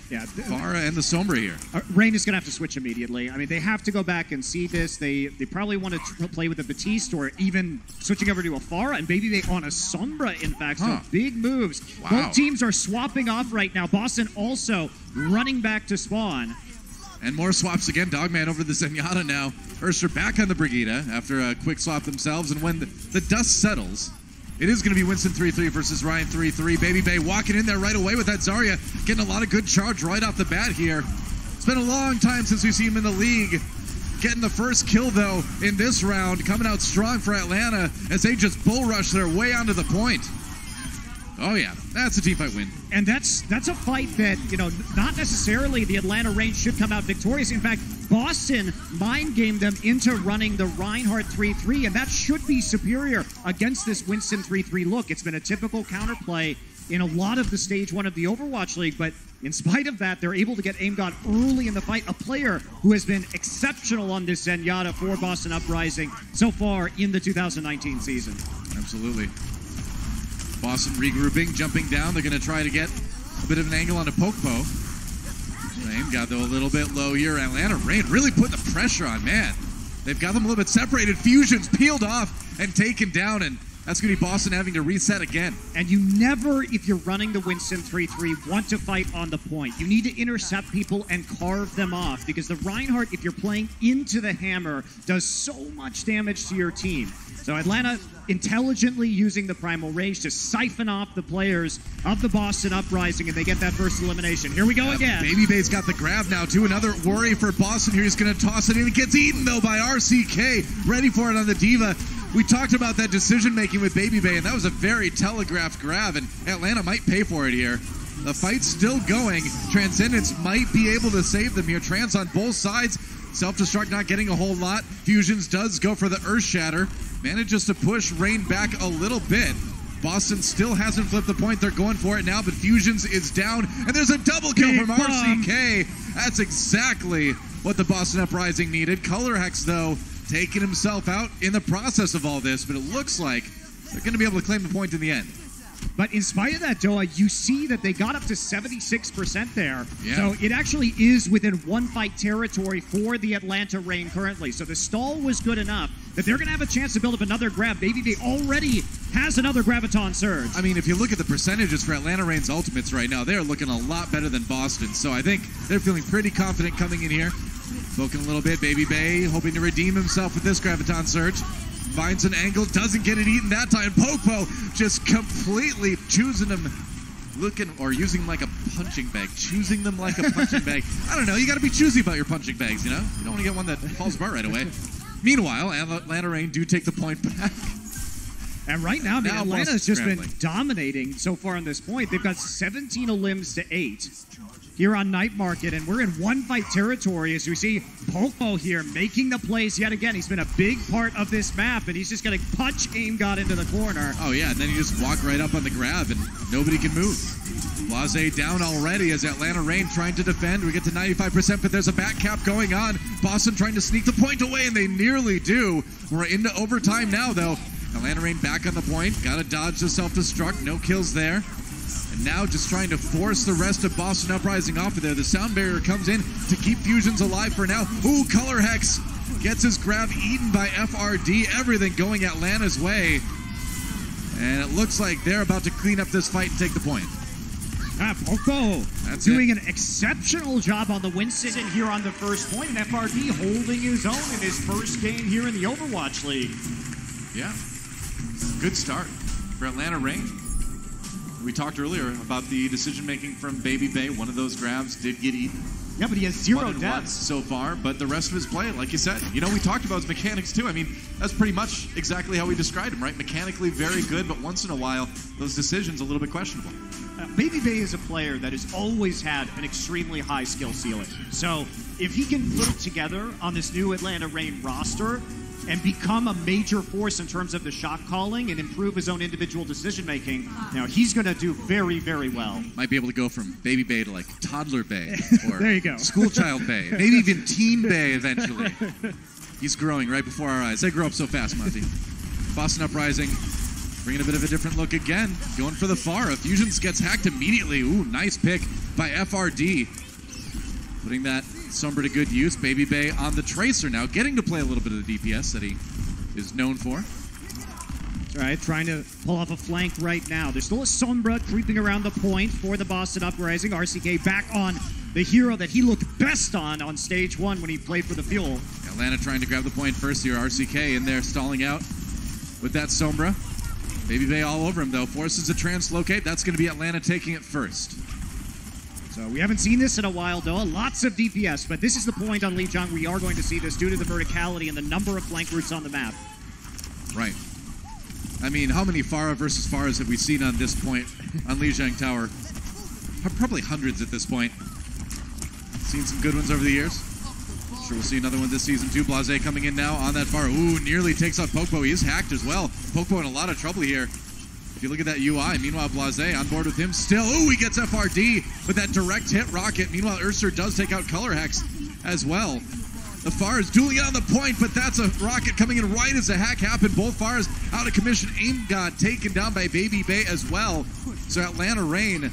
Yeah, Farah and the Sombra here. Rain is going to have to switch immediately. I mean, they have to go back and see this. They probably want to play with a Batiste or even switching over to a Farah and Baby Bay on a Sombra, in fact. So big moves. Wow. Both teams are swapping off right now. Boston also running back to spawn. And more swaps again. Dogman over the Zenyatta now. Urster back on the Brigitte after a quick swap themselves. And when the dust settles, it is going to be Winston 3-3 versus Ryan 3-3. Baby Bay walking in there right away with that Zarya. Getting a lot of good charge right off the bat here. It's been a long time since we've seen him in the league. Getting the first kill, though, in this round. Coming out strong for Atlanta as they just bull rush their way onto the point. Oh, yeah. That's a teamfight win. And that's a fight that, you know, not necessarily the Atlanta Reign should come out victorious. In fact, Boston mind-gamed them into running the Reinhardt 3-3, and that should be superior against this Winston 3-3 look. It's been a typical counterplay in a lot of the Stage 1 of the Overwatch League, but in spite of that, they're able to get aimed on early in the fight. A player who has been exceptional on this Zenyatta for Boston Uprising so far in the 2019 season. Absolutely. Boston regrouping, jumping down. They're going to try to get a bit of an angle on a Pokpo. Rain got, though, a little bit low here. Atlanta Reign really putting the pressure on, man. They've got them a little bit separated. Fusions peeled off and taken down, and that's going to be Boston having to reset again. And you never, if you're running the Winston 3-3, want to fight on the point. You need to intercept people and carve them off, because the Reinhardt, if you're playing into the hammer, does so much damage to your team. So Atlanta intelligently using the Primal Rage to siphon off the players of the Boston Uprising, and they get that first elimination. Here we go again. Baby Bay's got the grab now, too. Another worry for Boston here. He's going to toss it in. It gets eaten, though, by RCK. Ready for it on the Diva. We talked about that decision-making with Baby Bay, and that was a very telegraphed grab, and Atlanta might pay for it here. The fight's still going. Transcendence might be able to save them here. Trans on both sides. Self-destruct not getting a whole lot. Fusions does go for the Earth Shatter. Manages to push Rain back a little bit. Boston still hasn't flipped the point. They're going for it now, but Fusions is down. And there's a double kill from RCK. That's exactly what the Boston Uprising needed. Color Hex, though, taking himself out in the process of all this, but it looks like they're going to be able to claim the point in the end. But in spite of that, Doa, you see that they got up to 76% there. Yeah. So it actually is within one-fight territory for the Atlanta Reign currently. So the stall was good enough that they're going to have a chance to build up another grab. Baby Bay already has another Graviton Surge. I mean, if you look at the percentages for Atlanta Reign's ultimates right now, they're looking a lot better than Boston. So I think they're feeling pretty confident coming in here. Poking a little bit. Baby Bay hoping to redeem himself with this Graviton Surge. Finds an angle, doesn't get it eaten that time. Popo just completely choosing him, looking or using him like a punching bag. Choosing them like a punching bag. I don't know, you got to be choosy about your punching bags, you know? You don't want to get one that falls apart right away. Meanwhile, Atlanta Reign do take the point back. And right now, Now Atlanta's just been scrambling. dominating so far on this point. They've got 17 limbs to 8 here on Night Market, and we're in one-fight territory as we see Popo here making the plays yet again. He's been a big part of this map, and he's just going to punch Aim God into the corner. Oh, yeah, and then you just walk right up on the grab, and nobody can move. Blase down already as Atlanta Reign trying to defend. We get to 95%, but there's a back cap going on. Boston trying to sneak the point away, and they nearly do. We're into overtime now, though. Atlanta Reign back on the point. Got to dodge the self-destruct. No kills there. And now just trying to force the rest of Boston Uprising off of there. The sound barrier comes in to keep Fusions alive for now. Ooh, Color Hex gets his grab eaten by FRD. Everything going Atlanta's way. And it looks like they're about to clean up this fight and take the point. Popo That's doing it. an exceptional job on the Winston here on the first point, and FRD holding his own in his first game here in the Overwatch League. Yeah. Good start for Atlanta Reign. We talked earlier about the decision-making from Baby Bay. One of those grabs did get eaten. Yeah, but he has 0 One and one deaths. so far, but the rest of his play, like you said, you know, we talked about his mechanics too. I mean, that's pretty much exactly how we described him, right? Mechanically very good, but once in a while, those decisions a little bit questionable. Baby Bay is a player that has always had an extremely high skill ceiling. So if he can put it together on this new Atlanta Reign roster and become a major force in terms of the shot calling and improve his own individual decision making, now he's going to do very, very well. Might be able to go from Baby Bay to like Toddler Bay or There you go. School Child Bay, maybe even Teen Bay eventually. He's growing right before our eyes. They grow up so fast, Monty. Boston Uprising Bringing a bit of a different look again. Going for the Pharah. Fusions gets hacked immediately. Ooh, nice pick by FRD. Putting that Sombra to good use. Baby Bay on the Tracer now, getting to play a little bit of the DPS that he is known for. That's right, trying to pull off a flank right now. There's still a Sombra creeping around the point for the Boston Uprising. RCK back on the hero that he looked best on stage 1 when he played for the Fuel. Atlanta trying to grab the point first here. RCK in there stalling out with that Sombra. Baby Bay all over him though. Forces a translocate. That's going to be Atlanta taking it first. So we haven't seen this in a while though. Lots of DPS, but this is the point on Lijiang. We are going to see this due to the verticality and the number of flank routes on the map. Right. I mean, how many Pharah versus Pharahs have we seen on this point on Lijiang Tower? Probably hundreds at this point. Seen some good ones over the years. Sure we'll see another one this season too. Blase coming in now on that Pharah. Ooh, nearly takes out Pokpo. He is hacked as well. Pokpo in a lot of trouble here. If you look at that UI, meanwhile Blase on board with him still. Ooh, he gets FRD with that direct hit rocket. Meanwhile, Urster does take out Color Hex as well. The Pharahs dueling it on the point, but that's a rocket coming in right as the hack happened. Both Pharahs out of commission. Aim got taken down by Baby Bay as well. So Atlanta Reign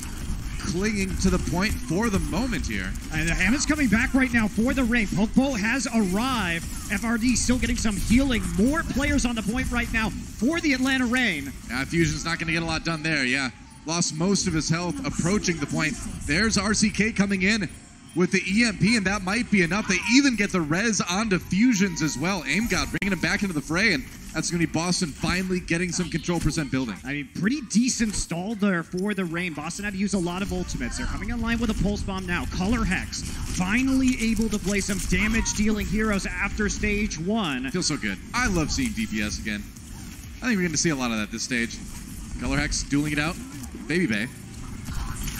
clinging to the point for the moment here. And Hammond's coming back right now for the Reign. Pokpo has arrived. FRD still getting some healing. More players on the point right now for the Atlanta Reign. Fusion's not going to get a lot done there, yeah. Lost most of his health approaching the point. There's RCK coming in with the EMP, and that might be enough. They even get the res onto Fusions as well. AimGod bringing him back into the fray, and that's going to be Boston finally getting some control percent building. I mean, pretty decent stall there for the Reign. Boston had to use a lot of ultimates. They're coming online with a Pulse Bomb now. Color Hex finally able to play some damage-dealing heroes after stage 1. Feels so good. I love seeing DPS again. I think we're going to see a lot of that this stage. Color Hex dueling it out. Baby Bay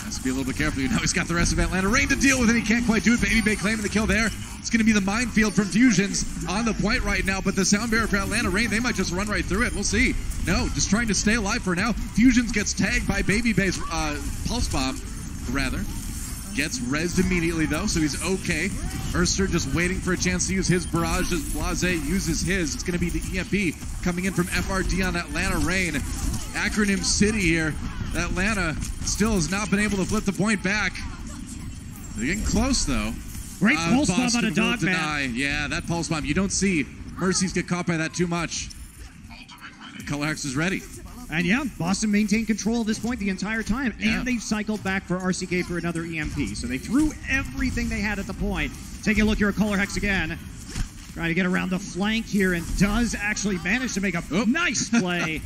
has to be a little bit careful. Now he's got the rest of Atlanta Reign to deal with, and he can't quite do it. Baby Bay claiming the kill there. It's going to be the minefield from Fusions on the point right now, but the sound barrier for Atlanta Reign, they might just run right through it. We'll see. No, just trying to stay alive for now. Fusions gets tagged by Baby Bay's Pulse Bomb, rather. Gets rezzed immediately, though, so he's okay. Urster just waiting for a chance to use his barrage as Blase uses his. It's going to be the EMP coming in from FRD on Atlanta Reign. Acronym City here. Atlanta still has not been able to flip the point back. They're getting close, though. Great Pulse Bomb on a Dogman. Yeah, that Pulse Bomb. You don't see Mercies get caught by that too much. Color Hex is ready. And yeah, Boston maintained control at this point the entire time. Yeah. And they cycled back for RCK for another EMP. So they threw everything they had at the point. Taking a look here at Color Hex again. Trying to get around the flank here and does actually manage to make a nice play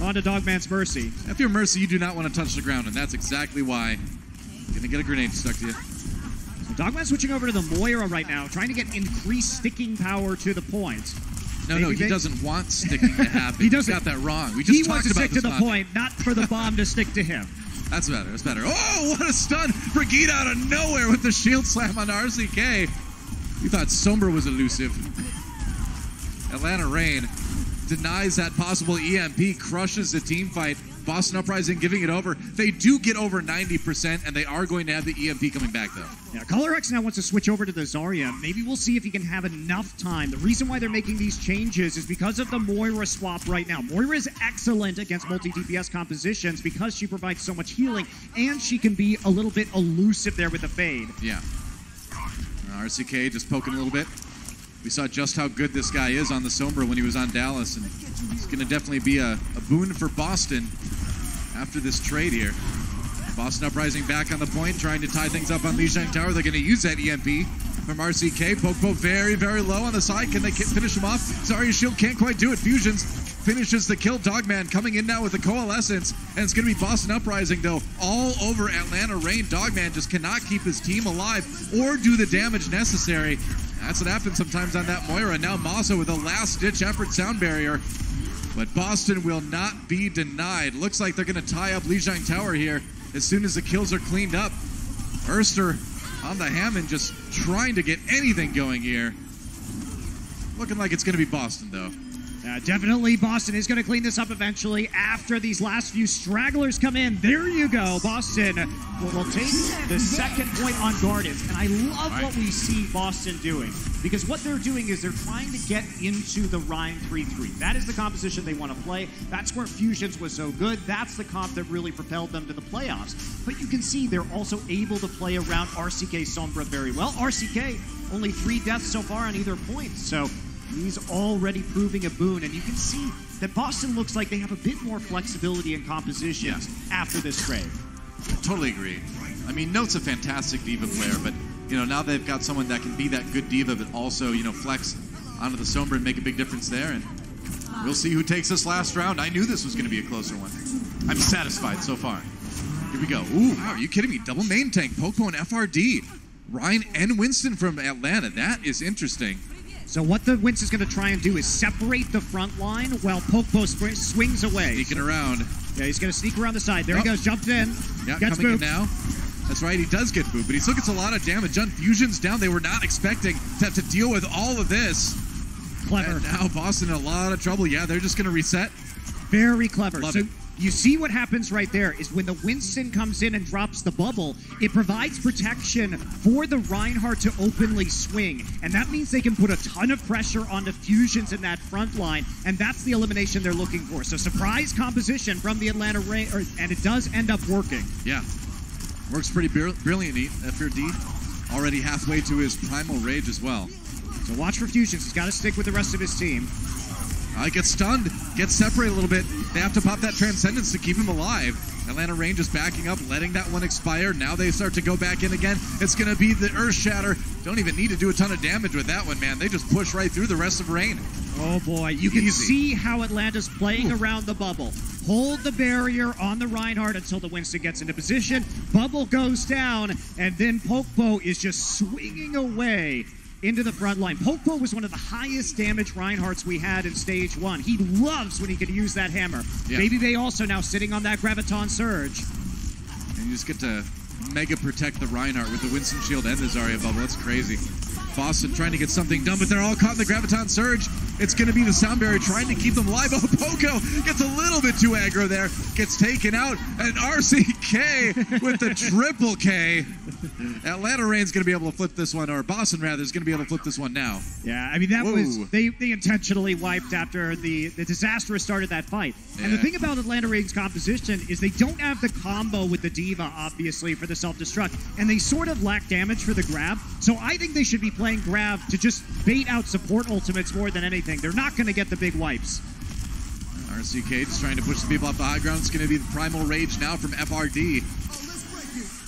onto Dogman's Mercy. If you're Mercy, you do not want to touch the ground, and that's exactly why you're going to get a grenade stuck to you. So Dogman switching over to the Moira right now, trying to get increased sticking power to the point. No, he doesn't want sticking to happen. He got that wrong. We just talked about this. He wants to stick to the point, not for the bomb to stick to him. That's better. That's better. Oh, what a stun! Brigitte out of nowhere with the shield slam on RCK. You thought Sombra was elusive. Atlanta Reign denies that possible EMP, crushes the team fight. Boston Uprising giving it over. They do get over 90%, and they are going to have the EMP coming back, though. Yeah, Color X now wants to switch over to the Zarya. Maybe we'll see if he can have enough time. The reason why they're making these changes is because of the Moira swap right now. Moira is excellent against multi-DPS compositions because she provides so much healing, and she can be a little bit elusive there with the fade. Yeah. RCK just poking a little bit. We saw just how good this guy is on the Sombra when he was on Dallas, and he's going to definitely be a boon for Boston after this trade here. Boston Uprising back on the point, trying to tie things up on Lijiang Tower. They're going to use that EMP from RCK. Pokpo very, very low on the side. Can they finish him off? Zarya's shield can't quite do it. Fusions finishes the kill. Dogman coming in now with the Coalescence, and it's going to be Boston Uprising, though, all over Atlanta Reign. Dogman just cannot keep his team alive or do the damage necessary. That's what happens sometimes on that Moira. Now Masaa with a last-ditch effort sound barrier. But Boston will not be denied. Looks like they're going to tie up Lijiang Tower here as soon as the kills are cleaned up. Urster on the Hammond just trying to get anything going here. Looking like it's going to be Boston, though. Definitely Boston is going to clean this up eventually after these last few stragglers come in. There you go. Boston will take the second point on Gardens. And I love what we see Boston doing. Because what they're doing is they're trying to get into the Rhine 3-3. That is the composition they want to play. That's where Fusions was so good. That's the comp that really propelled them to the playoffs. But you can see they're also able to play around RCK Sombra very well. RCK, only 3 deaths so far on either point. So he's already proving a boon. And you can see that Boston looks like they have a bit more flexibility in compositions after this trade. I totally agree. I mean, Note's a fantastic diva player, but you know, now they've got someone that can be that good diva, but also, you know, flex onto the Sombra and make a big difference there. And we'll see who takes this last round. I knew this was going to be a closer one. I'm satisfied so far. Here we go. Ooh, wow, are you kidding me? Double main tank, Pokemon and FRD. Ryan and Winston from Atlanta. That is interesting. So what the Winston's going to try and do is separate the front line while Pokpo swings away. Sneaking around. Yeah, he's going to sneak around the side. There he goes, jumped in. Yeah, gets coming booped. in now. That's right, he does get booped, but he still gets a lot of damage. Fusion's down. They were not expecting to have to deal with all of this. Clever. And now Boston in a lot of trouble. Yeah, they're just going to reset. Very clever. Love so it. You see what happens right there is when the Winston comes in and drops the bubble, it provides protection for the Reinhardt to openly swing. And that means they can put a ton of pressure onto Fusions in that front line, and that's the elimination they're looking for. So surprise composition from the Atlanta Rain, and it does end up working. Yeah. Works pretty brilliantly. FRD already halfway to his Primal Rage as well. So watch for Fusions. He's got to stick with the rest of his team. Gets stunned, gets separated a little bit. They have to pop that Transcendence to keep him alive. Atlanta Rain just backing up, letting that one expire. Now they start to go back in again. It's going to be the Earth Shatter. Don't even need to do a ton of damage with that one, man. They just push right through the rest of Rain. Oh, boy. You can see how Atlanta's playing around the bubble. Hold the barrier on the Reinhardt until the Winston gets into position. Bubble goes down, and then Pokpo is just swinging away into the front line. Pokpo was one of the highest damage Reinhardts we had in Stage 1. He loves when he can use that hammer. Yeah. Baby Bay also now sitting on that Graviton Surge. And you just get to mega protect the Reinhardt with the Winston Shield and the Zarya Bubble. That's crazy. Boston trying to get something done, but they're all caught in the Graviton Surge. It's going to be the Sound Barrier trying to keep them alive. Oh, Poco gets a little bit too aggro there. Gets taken out. And RCK with the triple K. Atlanta Rain's going to be able to flip this one, or Boston, rather, is going to be able to flip this one now. Yeah, I mean, that was... They intentionally wiped after the disastrous start of that fight. Yeah. And the thing about Atlanta Rain's composition is they don't have the combo with the Diva, obviously, for the self-destruct. And they sort of lack damage for the grab. So I think they should be playing grab to just bait out support ultimates more than anything. They're not going to get the big wipes. RCK just trying to push the people off the high ground. It's going to be the Primal Rage now from FRD.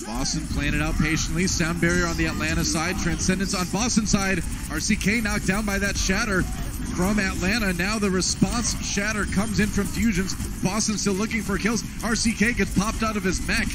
Boston playing it out patiently. Sound Barrier on the Atlanta side. Transcendence on Boston side. RCK knocked down by that Shatter from Atlanta. Now the response Shatter comes in from Fusions. Boston still looking for kills. RCK gets popped out of his mech.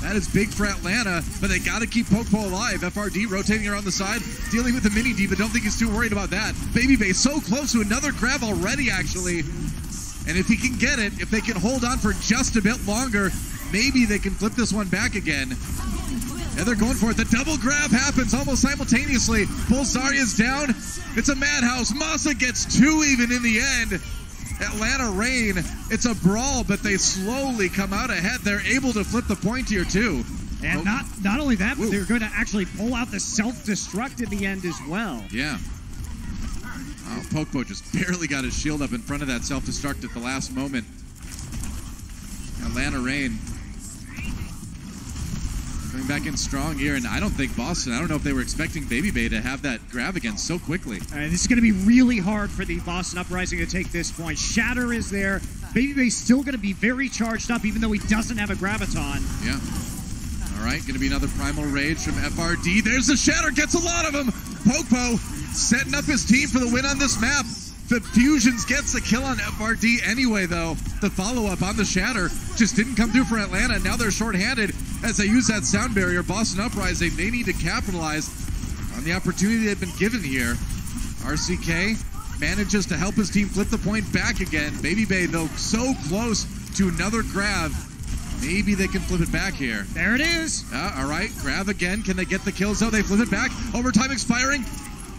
That is big for Atlanta, but they got to keep Pokpo alive. FRD rotating around the side, dealing with the mini D, but don't think he's too worried about that. Baby Bay so close to another grab already, actually. And if he can get it, if they can hold on for just a bit longer, maybe they can flip this one back again. And they're going for it. The double grab happens almost simultaneously. Pulls Zarya's down. It's a madhouse. Masaa gets 2 even in the end. Atlanta Rain, it's a brawl, but they slowly come out ahead. They're able to flip the point here, too. And not only that, but they're going to actually pull out the self-destruct in the end as well. Yeah. Oh, Pokpo just barely got his shield up in front of that self-destruct at the last moment. Atlanta Rain coming back in strong here, and I don't think Boston, I don't know if they were expecting Baby Bay to have that grab again so quickly. This is going to be really hard for the Boston Uprising to take this point. Shatter is there. Baby Bay's still going to be very charged up, even though he doesn't have a Graviton. Yeah. All right, going to be another Primal Rage from FRD. There's the Shatter, gets a lot of them. Pokpo setting up his team for the win on this map. The Fusions gets the kill on FRD anyway, though. The follow-up on the Shatter just didn't come through for Atlanta. Now they're shorthanded as they use that Sound Barrier. Boston Uprising, they need to capitalize on the opportunity they've been given here. RCK manages to help his team flip the point back again. Baby Bay, though, so close to another grab. Maybe they can flip it back here. There it is. All right, grab again. Can they get the kills, though? They flip it back. Overtime expiring.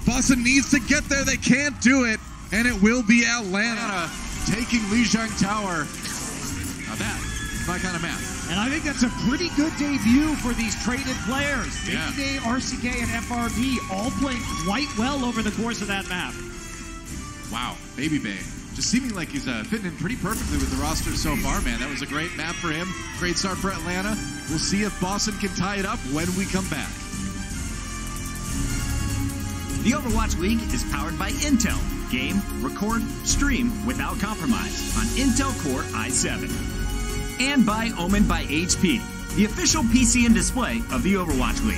Boston needs to get there. They can't do it. And it will be Atlanta taking Lijiang Tower. Now that's my kind of map. And I think that's a pretty good debut for these traded players. Yeah. BabyBay, RCK, and FRD all playing quite well over the course of that map. Wow, BabyBay. Just seeming like he's fitting in pretty perfectly with the roster so far, man. That was a great map for him. Great start for Atlanta. We'll see if Boston can tie it up when we come back. The Overwatch League is powered by Intel. Game, record, stream without compromise on Intel Core i7. And by Omen by HP, the official PC and display of the Overwatch League.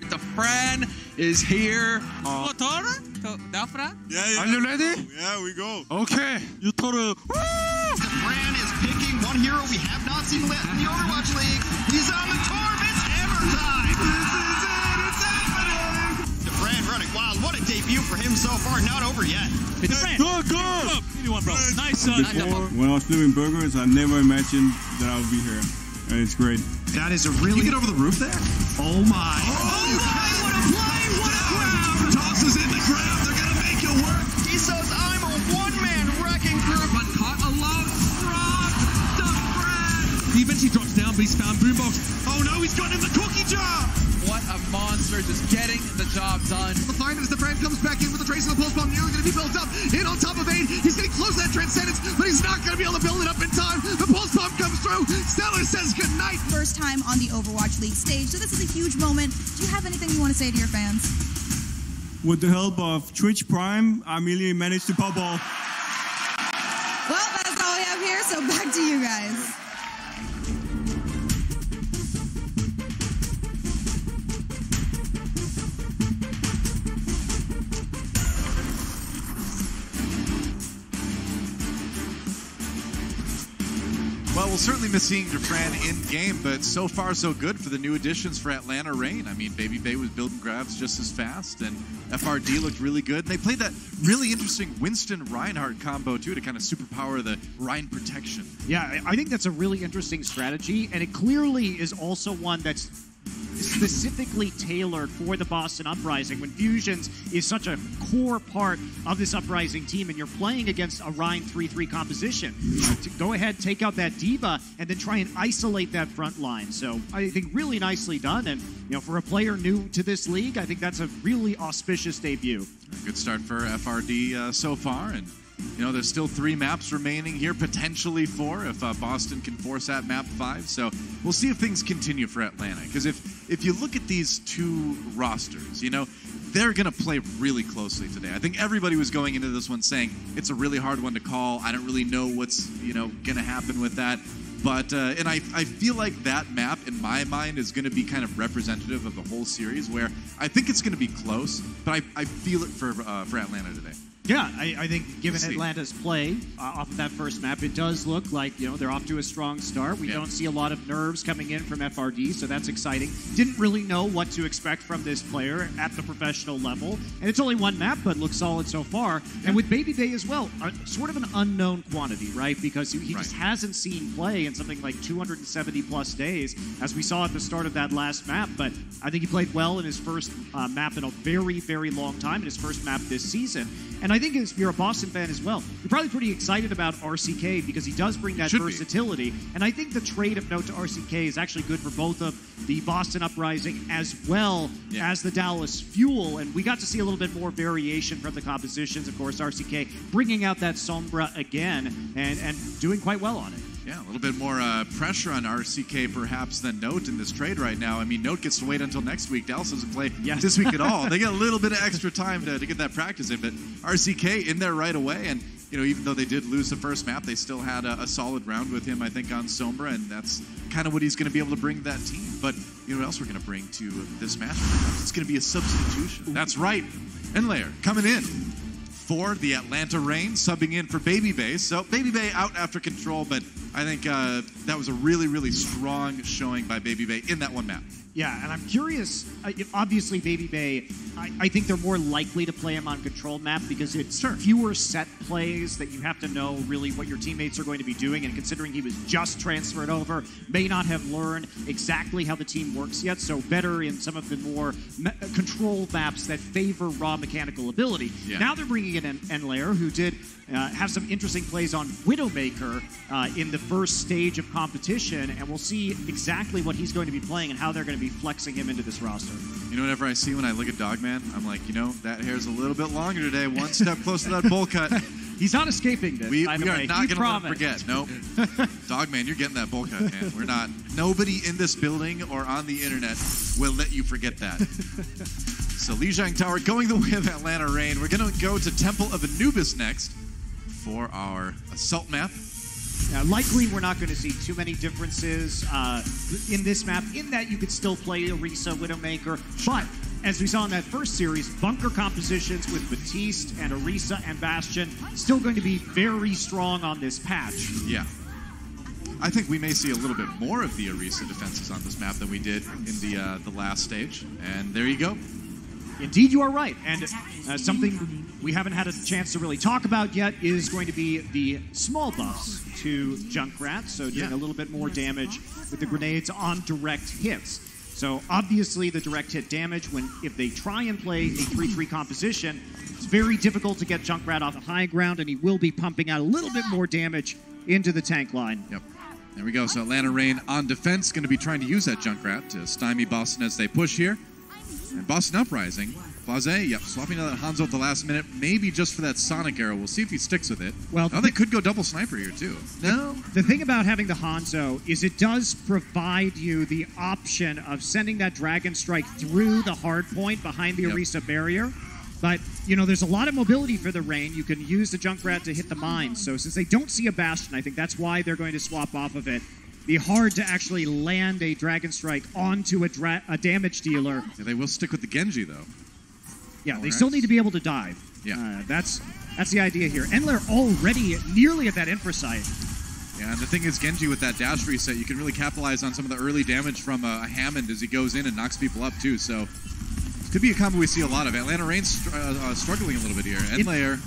The Fran is here. Motor? Dafra? Yeah. Are you ready? Yeah, we go. Okay. You total. The Fran is picking one hero we have not seen lit in the Overwatch League. He's on the Torb. It's hammer time. This is it. It's happening. The Fran running wild. What a debut for him so far. Not over yet. The Fran. Go. Anyone, bro. Nice. Before, when I was flipping burgers, I never imagined that I would be here. And it's great. That is a really... You get over the roof there? Oh, my. Oh, my. What a play. What a crowd. Tosses in the crowd. They're going to make it work. He says, I'm a one-man wrecking crew. But caught alone from the Fran. He eventually drops down, but he's found Boombox. Oh no, he's got in the cookie jar. What a monster, just getting the job done. The find as the Fran comes back in with the trace of the pulse bomb nearly going to be built up. In on top of 8. He's getting close to that Transcendence, but he's not going to be able to build it up in time. The pulse bomb comes through. Stellar says goodnight. First time on the Overwatch League stage, so this is a huge moment. Do you have anything you want to say to your fans? With the help of Twitch Prime, I immediately managed to pop all. Well, that's all we have here, so back to you guys. Well, we'll certainly miss seeing Dufran in-game, but so far so good for the new additions for Atlanta Reign. I mean, BabyBay was building grabs just as fast, and FRD looked really good. And they played that really interesting Winston-Reinhardt combo, too, to kind of superpower the Rein protection. Yeah, I think that's a really interesting strategy, and it clearly is also one that's specifically tailored for the Boston Uprising when Fusions is such a core part of this Uprising team and you're playing against a Rein 3-3 composition. To go ahead, take out that Diva, and then try and isolate that front line. So I think really nicely done, and for a player new to this league, I think that's a really auspicious debut. Good start for FRD so far, and there's still 3 maps remaining here, potentially 4 if Boston can force that map 5. So we'll see if things continue for Atlanta. Because if you look at these 2 rosters, they're going to play really closely today. I think everybody was going into this one saying it's a really hard one to call. I don't really know what's going to happen with that. But and I feel like that map, in my mind, is going to be kind of representative of the whole series, where I think it's going to be close, but I feel it for Atlanta today. Yeah, I think given Atlanta's play off of that first map, it does look like, they're off to a strong start. We don't see a lot of nerves coming in from FRD, so that's exciting. Didn't really know what to expect from this player at the professional level. And it's only 1 map, but looks solid so far. And with BabyBay as well, sort of an unknown quantity, right? Because he just hasn't seen play in something like 270-plus days, as we saw at the start of that last map. But I think he played well in his first map in a very, very long time, in his first map this season. And I think if you're a Boston fan as well, you're probably pretty excited about RCK because he does bring that versatility. And I think the trade of note to RCK is actually good for both of the Boston Uprising as well as the Dallas Fuel. And we got to see a little bit more variation from the compositions. Of course, RCK bringing out that Sombra again and doing quite well on it. Yeah, a little bit more pressure on RCK perhaps than Note in this trade right now. I mean, Note gets to wait until next week. Dallas doesn't play this week at all. They get a little bit of extra time to get that practice in, but RCK in there right away. And, even though they did lose the first map, they still had a solid round with him, I think, on Sombra, and that's kind of what he's going to be able to bring to that team. But what else we're going to bring to this match? It's going to be a substitution. That's right. Enlayer coming in for the Atlanta Reign, subbing in for BabyBay. So BabyBay out after control, but I think that was a really, really strong showing by BabyBay in that 1 map. Yeah, and I'm curious, obviously Baby Bay, I think they're more likely to play him on controlled map because it's fewer set plays that you have to know really what your teammates are going to be doing, and considering he was just transferred over, may not have learned exactly how the team works yet, so better in some of the more controlled maps that favor raw mechanical ability. Yeah. Now they're bringing in Enlair, who did have some interesting plays on Widowmaker in the first stage of competition, and we'll see exactly what he's going to be playing and how they're going to be flexing him into this roster. You know, whenever I see when I look at Dogman, I'm like, you know, that hair's a little bit longer today. One step closer to that bowl cut. He's not escaping this. We are not going to let him forget. Nope. Dogman, you're getting that bowl cut, man. We're not. Nobody in this building or on the internet will let you forget that. So Lijiang Tower going the way of Atlanta Reign. We're going to go to Temple of Anubis next for our assault map. Likely we're not going to see too many differences in this map, in that you could still play Orisa, Widowmaker, but as we saw in that first series, bunker compositions with Batiste and Orisa and Bastion still going to be very strong on this patch. Yeah. I think we may see a little bit more of the Orisa defenses on this map than we did in the last stage, and there you go. Indeed, you are right. And something we haven't had a chance to really talk about yet is going to be the small buffs to Junkrat, so doing a little bit more damage with the grenades on direct hits. So obviously the direct hit damage, if they try and play a 3-3 composition, it's very difficult to get Junkrat off the high ground, and he will be pumping out a little bit more damage into the tank line. Yep. There we go. So Atlanta Reign on defense, going to be trying to use that Junkrat to stymie Boston as they push here. And Boston Uprising, Blase, swapping out that Hanzo at the last minute, maybe just for that Sonic arrow. We'll see if he sticks with it. Well, they could go double sniper here, too. No? The thing about having the Hanzo is it does provide you the option of sending that Dragon Strike through the hard point behind the Orisa barrier. But, you know, there's a lot of mobility for the Reign. You can use the Junkrat to hit the mines. So since they don't see a Bastion, I think that's why they're going to swap off of it. Be hard to actually land a Dragon Strike onto a damage dealer. Yeah, they will stick with the Genji, though. Yeah, they still need to be able to dive. Yeah. That's the idea here. Enlair already nearly at that Infrasight. Yeah, and the thing is, Genji with that dash reset, you can really capitalize on some of the early damage from a Hammond as he goes in and knocks people up, too. So it could be a combo we see a lot of. Atlanta Reign struggling a little bit here. Enlair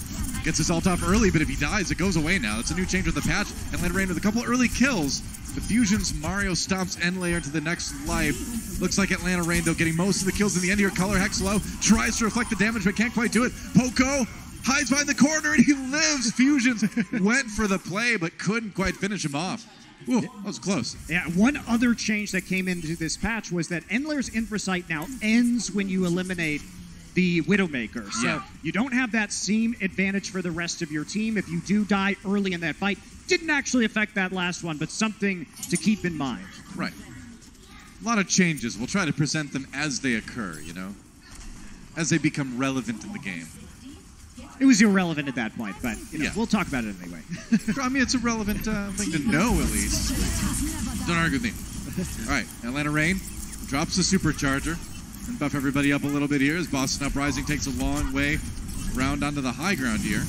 gets his ult off early, but if he dies, it goes away now. It's a new change with the patch. Atlanta Reign with a couple early kills. The Fusions, Mario stomps Enlair to the next life. Looks like Atlanta Reign, though, getting most of the kills in the end here. Color Hex low, tries to reflect the damage, but can't quite do it. Poco hides behind the corner, and he lives. Fusions went for the play, but couldn't quite finish him off. Ooh, that was close. Yeah, one other change that came into this patch was that Enlair's Infrasight now ends when you eliminate the Widowmaker. So you don't have that same advantage for the rest of your team if you do die early in that fight. Didn't actually affect that last one, but something to keep in mind. Right. A lot of changes. We'll try to present them as they occur, you know, as they become relevant in the game. It was irrelevant at that point, but you know, we'll talk about it anyway. I mean, it's a relevant thing to know, at least. Don't argue with me. All right, Atlanta Reign drops the supercharger and buff everybody up a little bit here as Boston Uprising takes a long way around onto the high ground here.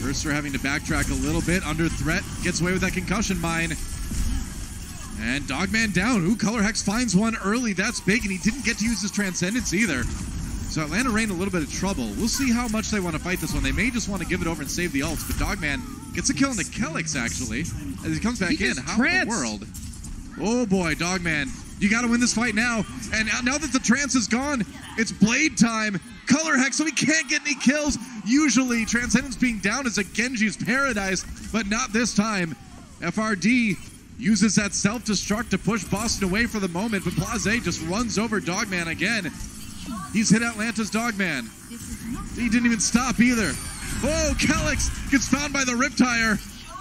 Ursa having to backtrack a little bit, under threat, gets away with that concussion mine. And Dogman down. Ooh, Color Hex finds one early. That's big, and he didn't get to use his Transcendence either. So Atlanta Reign a little bit of trouble. We'll see how much they want to fight this one. They may just want to give it over and save the ults, but Dogman gets a kill on the Kelix, actually, as he comes back in. How in the world? Oh, boy, Dogman. You got to win this fight now. And now that the trance is gone, it's Blade time. Color Hex, so he can't get any kills. Usually, Transcendence being down is a Genji's paradise, but not this time. FRD uses that self-destruct to push Boston away for the moment, but Blase just runs over Dogman again. He's hit Atlanta's Dogman. He didn't even stop either. Oh, Kelix gets found by the Riptire.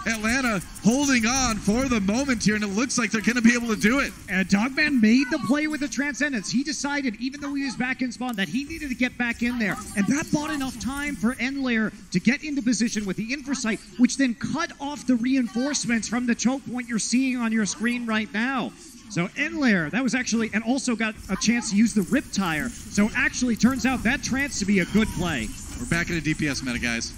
Atlanta holding on for the moment here, and it looks like they're going to be able to do it. And Dogman made the play with the Transcendence. He decided, even though he was back in spawn, that he needed to get back in there. And that bought enough time for Enlair to get into position with the Infrasight, which then cut off the reinforcements from the choke point you're seeing on your screen right now. So Enlair, that was actually, and also got a chance to use the Riptire. So actually turns out that trance to be a good play. We're back in a DPS meta, guys.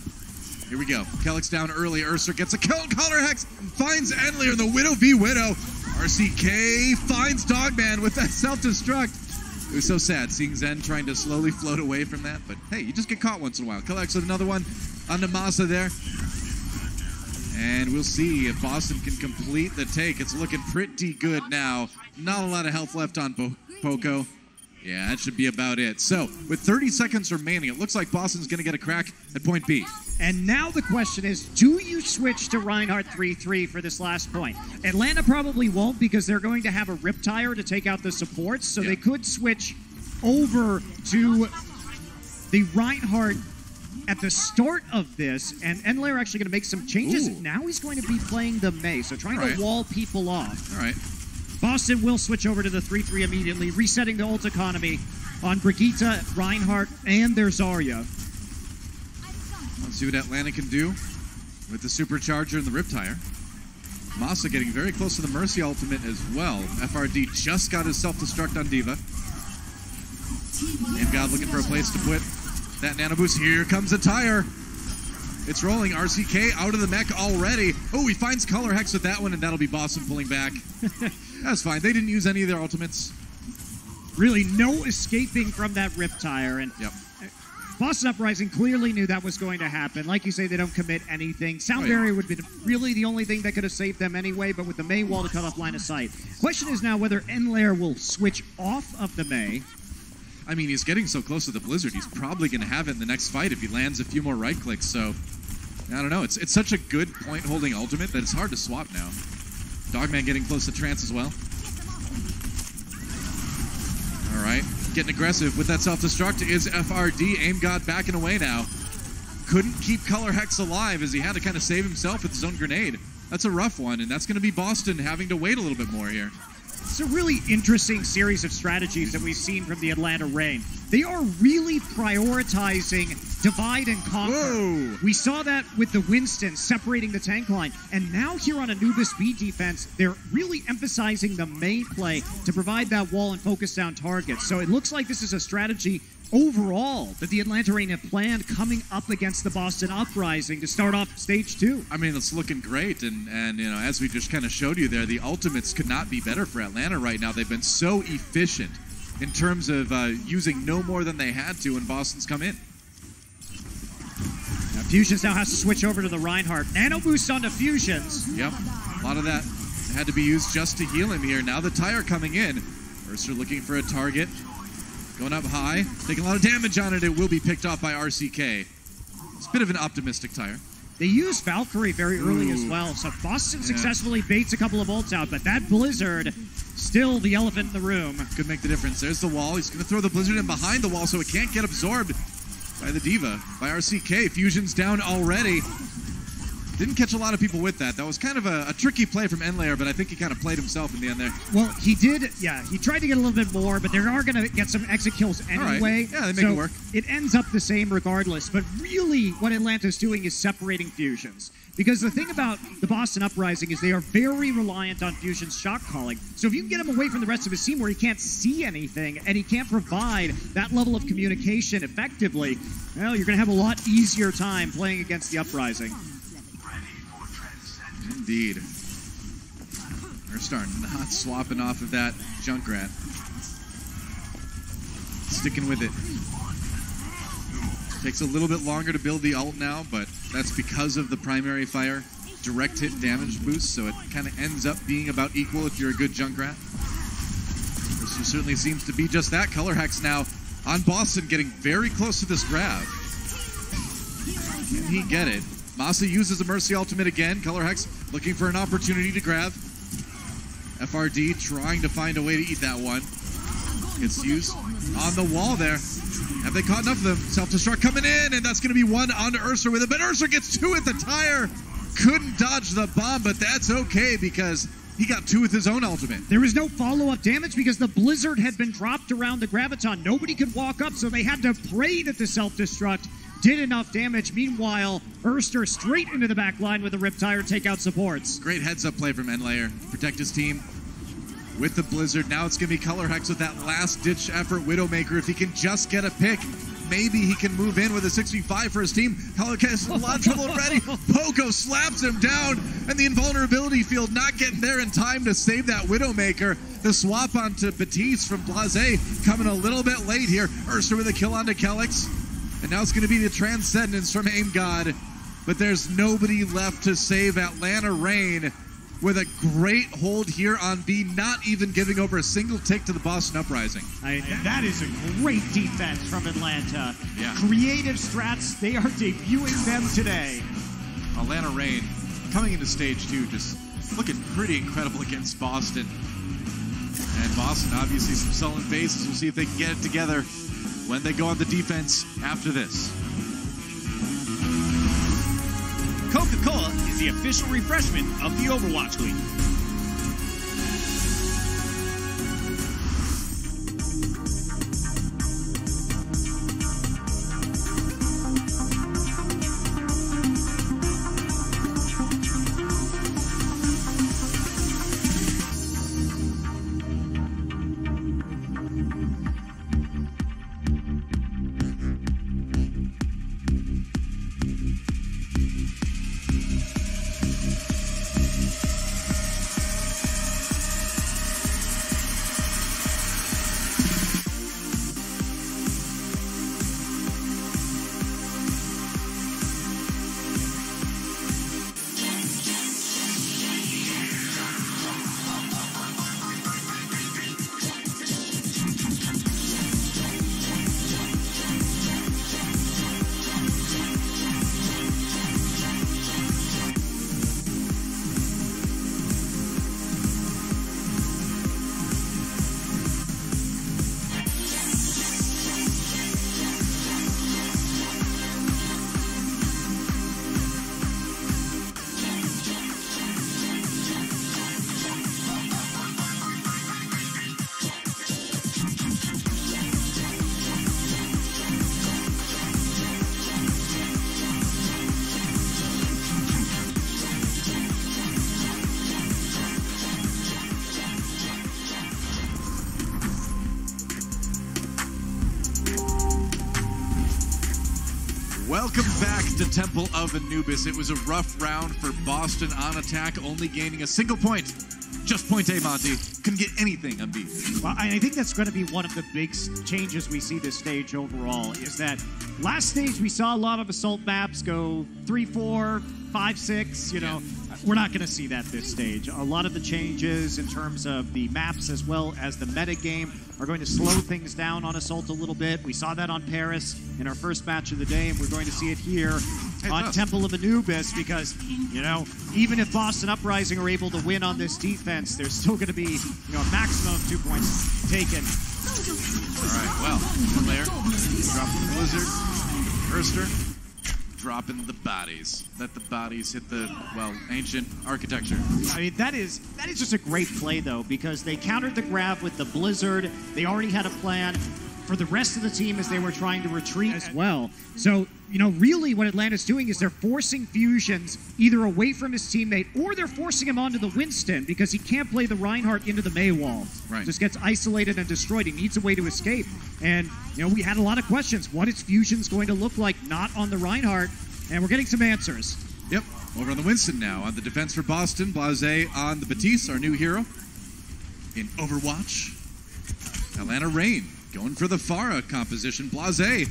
Here we go. Kelix down early. Ursa gets a kill. Color Hex finds Enlair in the Widow v Widow. RCK finds Dogman with that self-destruct. It was so sad seeing Zen trying to slowly float away from that, but hey, you just get caught once in a while. Collects with another one on the Masaa there. And we'll see if Boston can complete the take. It's looking pretty good now. Not a lot of health left on Poco. Yeah, that should be about it. So, with 30 seconds remaining, it looks like Boston's going to get a crack at point B. And now the question is, do you switch to Reinhardt 3-3 for this last point? Atlanta probably won't because they're going to have a Riptire to take out the supports, so they could switch over to the Reinhardt at the start of this, and Enlair actually going to make some changes. Ooh. Now he's going to be playing the Mei, so trying to wall people off. All right. Boston will switch over to the 3-3 immediately, resetting the ult economy on Brigitte, Reinhardt, and their Zarya. Let's see what Atlanta can do with the Supercharger and the Riptire. Masaa getting very close to the Mercy ultimate as well. FRD just got his self-destruct on D.Va. And God looking for a place to put that nano boost. Here comes a tire. It's rolling. RCK out of the mech already. Oh, he finds Color Hex with that one, and that'll be Boston pulling back. That's fine. They didn't use any of their ultimates. Really no escaping from that Riptire. And yep. Boston Uprising clearly knew that was going to happen. Like you say, they don't commit anything. Sound Barrier would be really the only thing that could have saved them anyway, but with the Mei wall to cut off line of sight. Question is now whether Enlair will switch off of the Mei. I mean, he's getting so close to the Blizzard, he's probably going to have it in the next fight if he lands a few more right clicks, so I don't know. It's such a good point-holding ultimate that it's hard to swap now. Dogman getting close to Trance as well. All right, getting aggressive with that self-destruct is FRD. Aim God backing away now. Couldn't keep Color Hex alive as he had to kind of save himself with his own grenade. That's a rough one, and that's going to be Boston having to wait a little bit more here. It's a really interesting series of strategies that we've seen from the Atlanta Reign. They are really prioritizing divide and conquer. Whoa. We saw that with the Winston separating the tank line. And now here on Anubis B defense, they're really emphasizing the Mei play to provide that wall and focus down targets. So it looks like this is a strategy overall that the Atlanta Reign have planned coming up against the Boston Uprising to start off stage 2. I mean, it's looking great, and you know, as we just kind of showed you there, the ultimates could not be better for Atlanta right now. They've been so efficient in terms of using no more than they had to when Boston's come in. Now, Fusions now has to switch over to the Reinhardt. Nano boost onto Fusions. Yep, a lot of that had to be used just to heal him here. Now the tire coming in. Mercer looking for a target. Going up high, taking a lot of damage on it. It will be picked off by RCK. It's a bit of an optimistic tire. They used Valkyrie very early as well, so Boston successfully baits a couple of ults out, but that Blizzard, still the elephant in the room. Could make the difference. There's the wall. He's going to throw the Blizzard in behind the wall so it can't get absorbed by the D.Va, by RCK. Fusion's down already. Didn't catch a lot of people with that. That was kind of a tricky play from Enlair, but I think he kind of played himself in the end there. Well, he did, yeah. He tried to get a little bit more, but they are going to get some exit kills anyway. Right. Yeah, they make it work. It ends up the same regardless. But really, what Atlanta's doing is separating Fusions. Because the thing about the Boston Uprising is they are very reliant on Fusion's shot calling. So if you can get him away from the rest of his team where he can't see anything and he can't provide that level of communication effectively, well, you're going to have a lot easier time playing against the Uprising. Indeed. They're starting not swapping off of that Junkrat. Sticking with it. Takes a little bit longer to build the ult now, but that's because of the primary fire direct hit damage boost, so it kind of ends up being about equal if you're a good Junkrat. This certainly seems to be just that. Color Hex now on Boston, getting very close to this grab. Can he get it? Masaa uses a Mercy ultimate again. Color Hex looking for an opportunity to grab. FRD trying to find a way to eat that one. Gets used on the wall there. Have they caught enough of them? Self-destruct coming in, and that's going to be one onto Ursa with it. But Ursa gets two at the tire. Couldn't dodge the bomb, but that's okay because he got two with his own ultimate. There was no follow-up damage because the Blizzard had been dropped around the Graviton. Nobody could walk up, so they had to pray that the self-destruct did enough damage. Meanwhile, Erster straight into the back line with a Riptire take out supports. Great heads-up play from Enlair. Protect his team with the Blizzard. Now it's going to be Color Hex with that last-ditch effort. Widowmaker, if he can just get a pick, maybe he can move in with a 6v5 for his team. Helic has a lot of trouble already. Poco slaps him down, and the invulnerability field not getting there in time to save that Widowmaker. The swap onto Batiste from Blase coming a little bit late here. Ursa with a kill onto Kelix. And now it's going to be the Transcendence from Aim God. But there's nobody left to save Atlanta Reign with a great hold here on B, not even giving over a single tick to the Boston Uprising. That is a great defense from Atlanta. Yeah. Creative strats, they are debuting them today. Atlanta Reign coming into stage 2, just looking pretty incredible against Boston. And Boston, obviously some sullen faces. We'll see if they can get it together when they go on the defense after this. Coca-Cola is the official refreshment of the Overwatch League. Welcome back to Temple of Anubis. It was a rough round for Boston on attack, only gaining a single point. Just point A, Monty. Couldn't get anything on B. Well, I think that's going to be one of the big changes we see this stage overall, is that last stage we saw a lot of assault maps go 3-4, 5-6, you know. We're not going to see that this stage. A lot of the changes in terms of the maps as well as the meta game are going to slow things down on Assault a little bit. We saw that on Paris in our first match of the day, and we're going to see it here on Temple of Anubis because, you know, even if Boston Uprising are able to win on this defense, there's still going to be, you know, a maximum of 2 points taken. All right, well, from there, dropping the Blizzard, Erster, dropping the bodies. Let the bodies hit the, well, ancient architecture. I mean, that is just a great play, though, because they countered the grab with the Blizzard. They already had a plan for the rest of the team as they were trying to retreat as well. So, you know, really what Atlanta's doing is they're forcing Fusions either away from his teammate or they're forcing him onto the Winston because he can't play the Reinhardt into the Mei wall. Right. Just gets isolated and destroyed. He needs a way to escape. And, you know, we had a lot of questions. What is Fusions going to look like not on the Reinhardt? And we're getting some answers. Yep, over on the Winston now. On the defense for Boston, Blase on the Batiste, our new hero. In Overwatch, Atlanta Reign going for the Pharah composition. Blase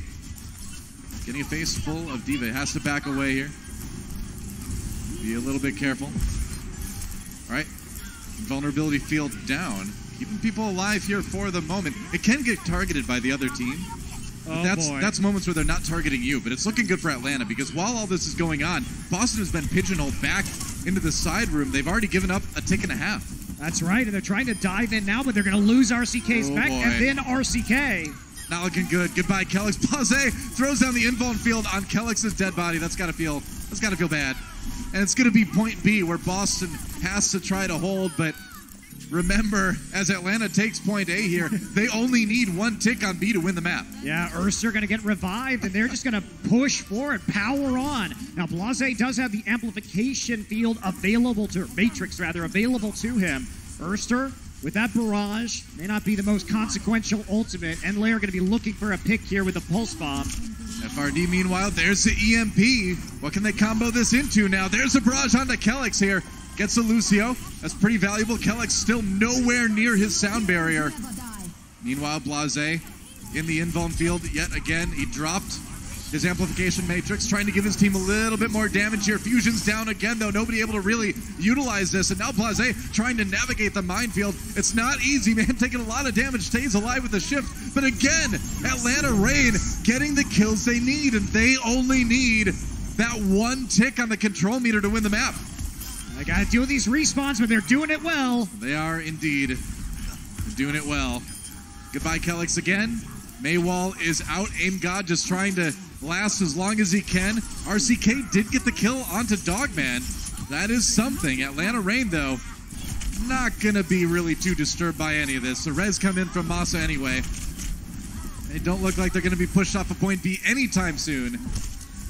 getting a face full of D.Va. Has to back away here. Be a little bit careful. All right, vulnerability field down. Keeping people alive here for the moment. It can get targeted by the other team. That's moments where they're not targeting you, but it's looking good for Atlanta because while all this is going on, Boston has been pigeonholed back into the side room. They've already given up a tick and a half. That's right, and they're trying to dive in now, but they're going to lose RCK's back, and then RCK. Not looking good. Goodbye, Kelix. Blase throws down the invuln field on Kelix's dead body. That's gotta feel bad. And it's gonna be point B where Boston has to try to hold, but remember, as Atlanta takes point A here, they only need one tick on B to win the map. Yeah, Ursa going to get revived, and they're just going to push forward, power on. Now, Blase does have the amplification field available to, Matrix rather, available to him. Urster with that barrage, may not be the most consequential ultimate, and Lair going to be looking for a pick here with a pulse bomb. FRD, meanwhile, there's the EMP. What can they combo this into now? There's a barrage onto Kellex here. Gets a Lucio. That's pretty valuable. Kellex still nowhere near his sound barrier. Meanwhile, Blase in the invuln field yet again. He dropped his amplification matrix, trying to give his team a little bit more damage here. Fusion's down again, though. Nobody able to really utilize this. And now Blase trying to navigate the minefield. It's not easy, man. Taking a lot of damage. Stays alive with the shift. But again, Atlanta Reign getting the kills they need. And they only need that one tick on the control meter to win the map. I got to deal with these respawns, but they're doing it well. They are indeed. They're doing it well. Goodbye, Kellex again. Maywall is out. Aim God just trying to last as long as he can. RCK did get the kill onto Dogman. That is something. Atlanta Reign, though, not going to be really too disturbed by any of this. The res come in from Masaa anyway. They don't look like they're going to be pushed off of point B anytime soon.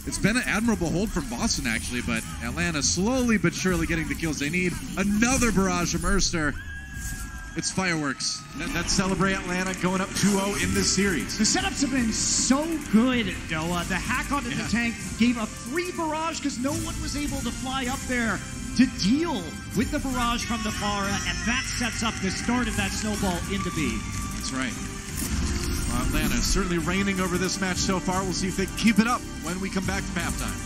It's been an admirable hold from Boston, actually, but Atlanta slowly but surely getting the kills they need. Another barrage from Erster. It's fireworks. Let's celebrate Atlanta going up 2-0 in this series. The setups have been so good, Noah. The hack onto the tank gave a free barrage because no one was able to fly up there to deal with the barrage from the Pharah, and that sets up the start of that snowball into B. That's right. Well, Atlanta is certainly reigning over this match so far. We'll see if they keep it up when we come back from halftime.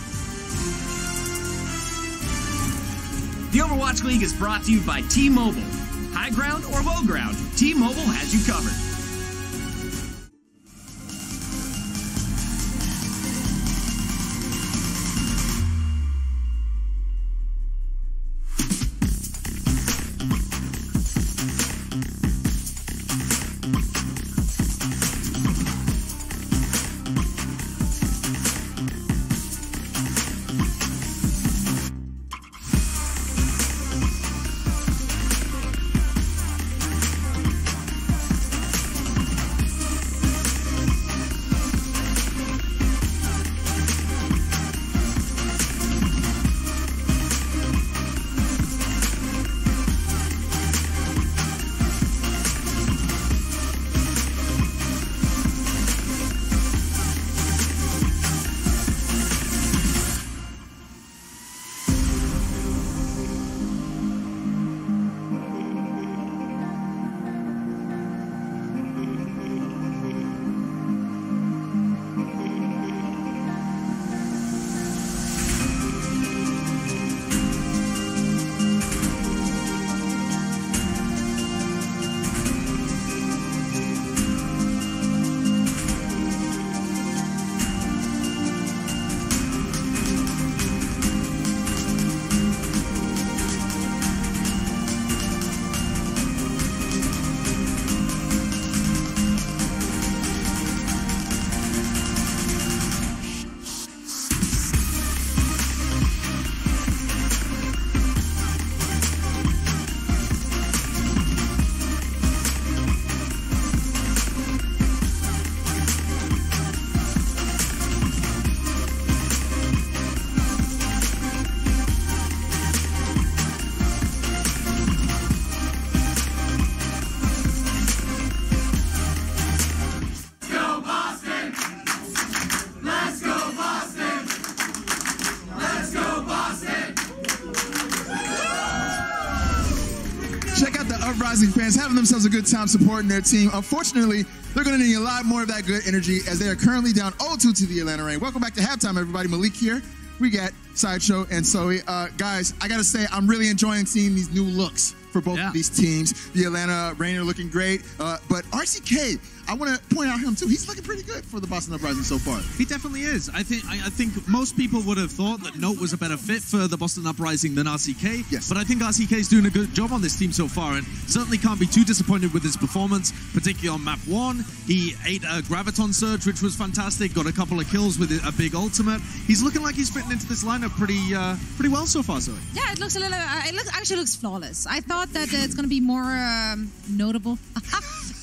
The Overwatch League is brought to you by T-Mobile. High ground or low ground, T-Mobile has you covered. Uprising fans having themselves a good time supporting their team. Unfortunately, they're going to need a lot more of that good energy as they are currently down 0-2 to the Atlanta Reign. Welcome back to halftime, everybody. Malik here. We got Sideshow and Zoe. Guys, I got to say, I'm really enjoying seeing these new looks for both of these teams. The Atlanta Reign are looking great, but RCK, I want to point out him too. He's looking pretty good for the Boston Uprising so far. He definitely is. I think most people would have thought that Note was a better fit for the Boston Uprising than RCK. Yes. But I think RCK is doing a good job on this team so far, and certainly can't be too disappointed with his performance, particularly on map 1. He ate a Graviton Surge, which was fantastic. Got a couple of kills with a big ultimate. He's looking like he's fitting into this lineup pretty well so far, Zoe. Yeah, it looks a little. Actually looks flawless. I thought that it's going to be more notable.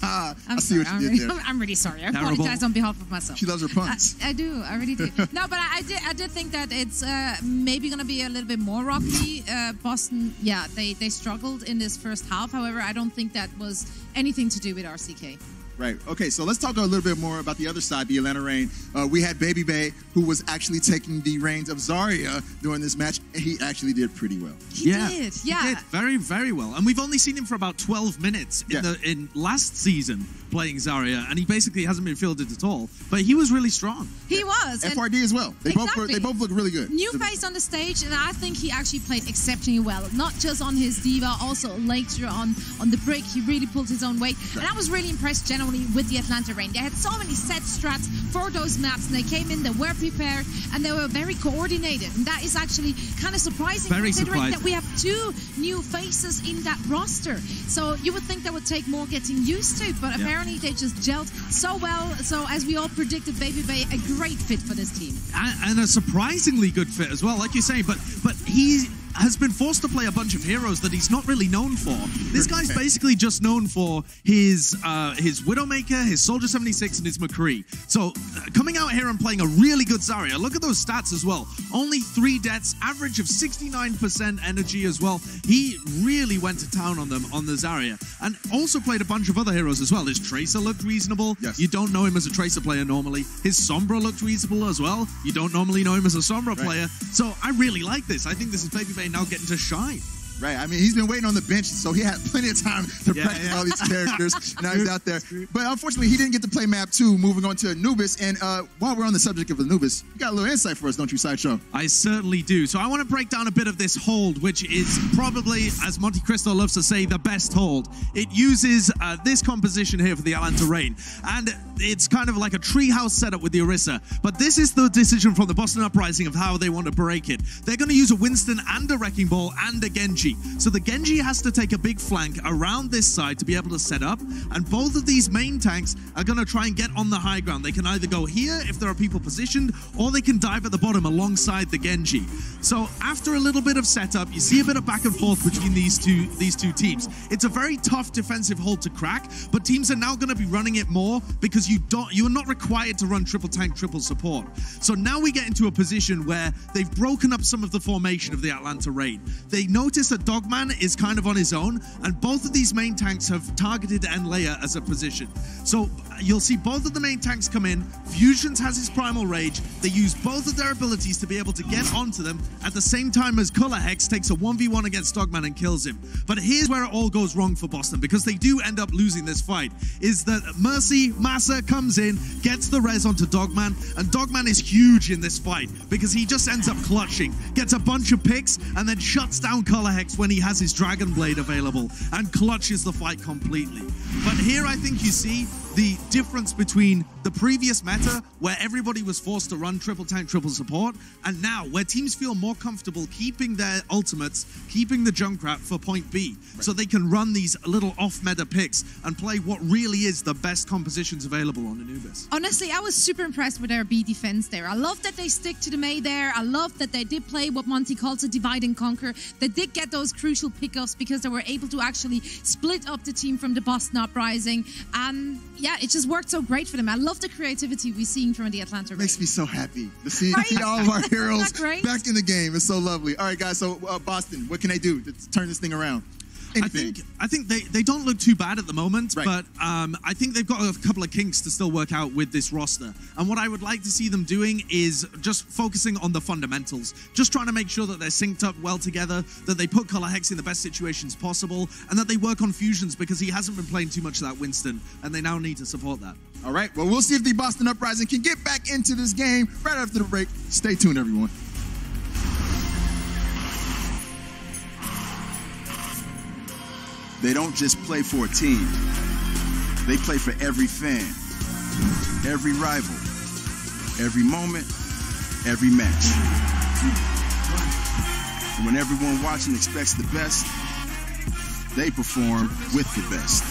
I see what you did there. I'm really sorry. I Terrible. apologize on behalf of myself. She loves her punts. I do. I really do. No, but I did think that it's maybe going to be a little bit more rocky. Boston, yeah, they struggled in this first half. However, I don't think that was anything to do with RCK. Right. Okay, so let's talk a little bit more about the other side, the Atlanta Reign. We had Baby Bay, who was actually taking the reins of Zarya during this match, and he actually did pretty well. He did. He did very, very well. And we've only seen him for about 12 minutes in last season playing Zarya, and he basically hasn't been fielded at all. But he was really strong. He was. FRD as well. They both look really good. New face on the stage, and I think he actually played exceptionally well. Not just on his diva, also later on the break, he really pulled his own weight. Right. And I was really impressed generally with the Atlanta Reign. They had so many set strats for those maps, and they came in, they were prepared, and they were very coordinated. And that is actually kind of surprising, considering that we have 2 new faces in that roster. So you would think that would take more getting used to, but apparently they just gelled so well. So as we all predicted, Baby Bay, a great fit for this team. And a surprisingly good fit as well, like you say, but he has been forced to play a bunch of heroes that he's not really known for. This guy's basically just known for his Widowmaker, his Soldier 76, and his McCree. So coming out here and playing a really good Zarya, look at those stats as well. Only 3 deaths, average of 69% energy as well. He really went to town on them on the Zarya, and also played a bunch of other heroes as well. His Tracer looked reasonable. Yes. You don't know him as a Tracer player normally. His Sombra looked reasonable as well. You don't normally know him as a Sombra player. So I really like this. I think this is Baby Bay now getting to shine. Right. I mean, he's been waiting on the bench, so he had plenty of time to practice all these characters. Now he's out there. But unfortunately, he didn't get to play map 2, moving on to Anubis. And while we're on the subject of Anubis, you got a little insight for us, don't you, Sideshow? I certainly do. So I want to break down a bit of this hold, which is probably, as Monte Cristo loves to say, the best hold. It uses this composition here for the Atlanta Reign. And it's kind of like a treehouse setup with the Orisa. But this is the decision from the Boston Uprising of how they want to break it. They're going to use a Winston and a Wrecking Ball and a Genji. So the Genji has to take a big flank around this side to be able to set up, and both of these main tanks are going to try and get on the high ground. They can either go here if there are people positioned, or they can dive at the bottom alongside the Genji. So after a little bit of setup, you see a bit of back and forth between these two teams. It's a very tough defensive hold to crack, but teams are now going to be running it more because you are not required to run triple tank, triple support. So now we get into a position where they've broken up some of the formation of the Atlanta Reign. They notice that Dogman is kind of on his own, and both of these main tanks have targeted Enleia as a position. So you'll see both of the main tanks come in. Fusions has his Primal Rage. They use both of their abilities to be able to get onto them at the same time as Color Hex takes a 1v1 against Dogman and kills him. But here's where it all goes wrong for Boston, because they do end up losing this fight, is that Mercy, Masaa comes in, gets the res onto Dogman, and Dogman is huge in this fight because he just ends up clutching, gets a bunch of picks, and then shuts down Color Hex when he has his Dragon Blade available and clutches the fight completely. But here I think you see the difference between the previous meta, where everybody was forced to run triple tank, triple support, and now where teams feel more comfortable keeping their ultimates, keeping the Junkrat for point B, so they can run these little off-meta picks and play what really is the best compositions available on Anubis. Honestly, I was super impressed with their B defense there. I love that they stick to the Mei there. I love that they did play what Monty calls a divide and conquer. They did get those crucial pickups because they were able to actually split up the team from the Boston Uprising. And yeah, it just worked so great for them. I love the creativity we're seeing from the Atlanta Reign. Makes me so happy to see all of our heroes back in the game. It's so lovely. All right, guys, so Boston, what can they do to turn this thing around? I think they don't look too bad at the moment, but I think they've got a couple of kinks to still work out with this roster. And what I would like to see them doing is just focusing on the fundamentals, just trying to make sure that they're synced up well together, that they put Color Hex in the best situations possible, and that they work on fusions, because he hasn't been playing too much of that Winston, and they now need to support that. All right, well, we'll see if the Boston Uprising can get back into this game right after the break. Stay tuned, everyone. They don't just play for a team. They play for every fan, every rival, every moment, every match. And when everyone watching expects the best, they perform with the best.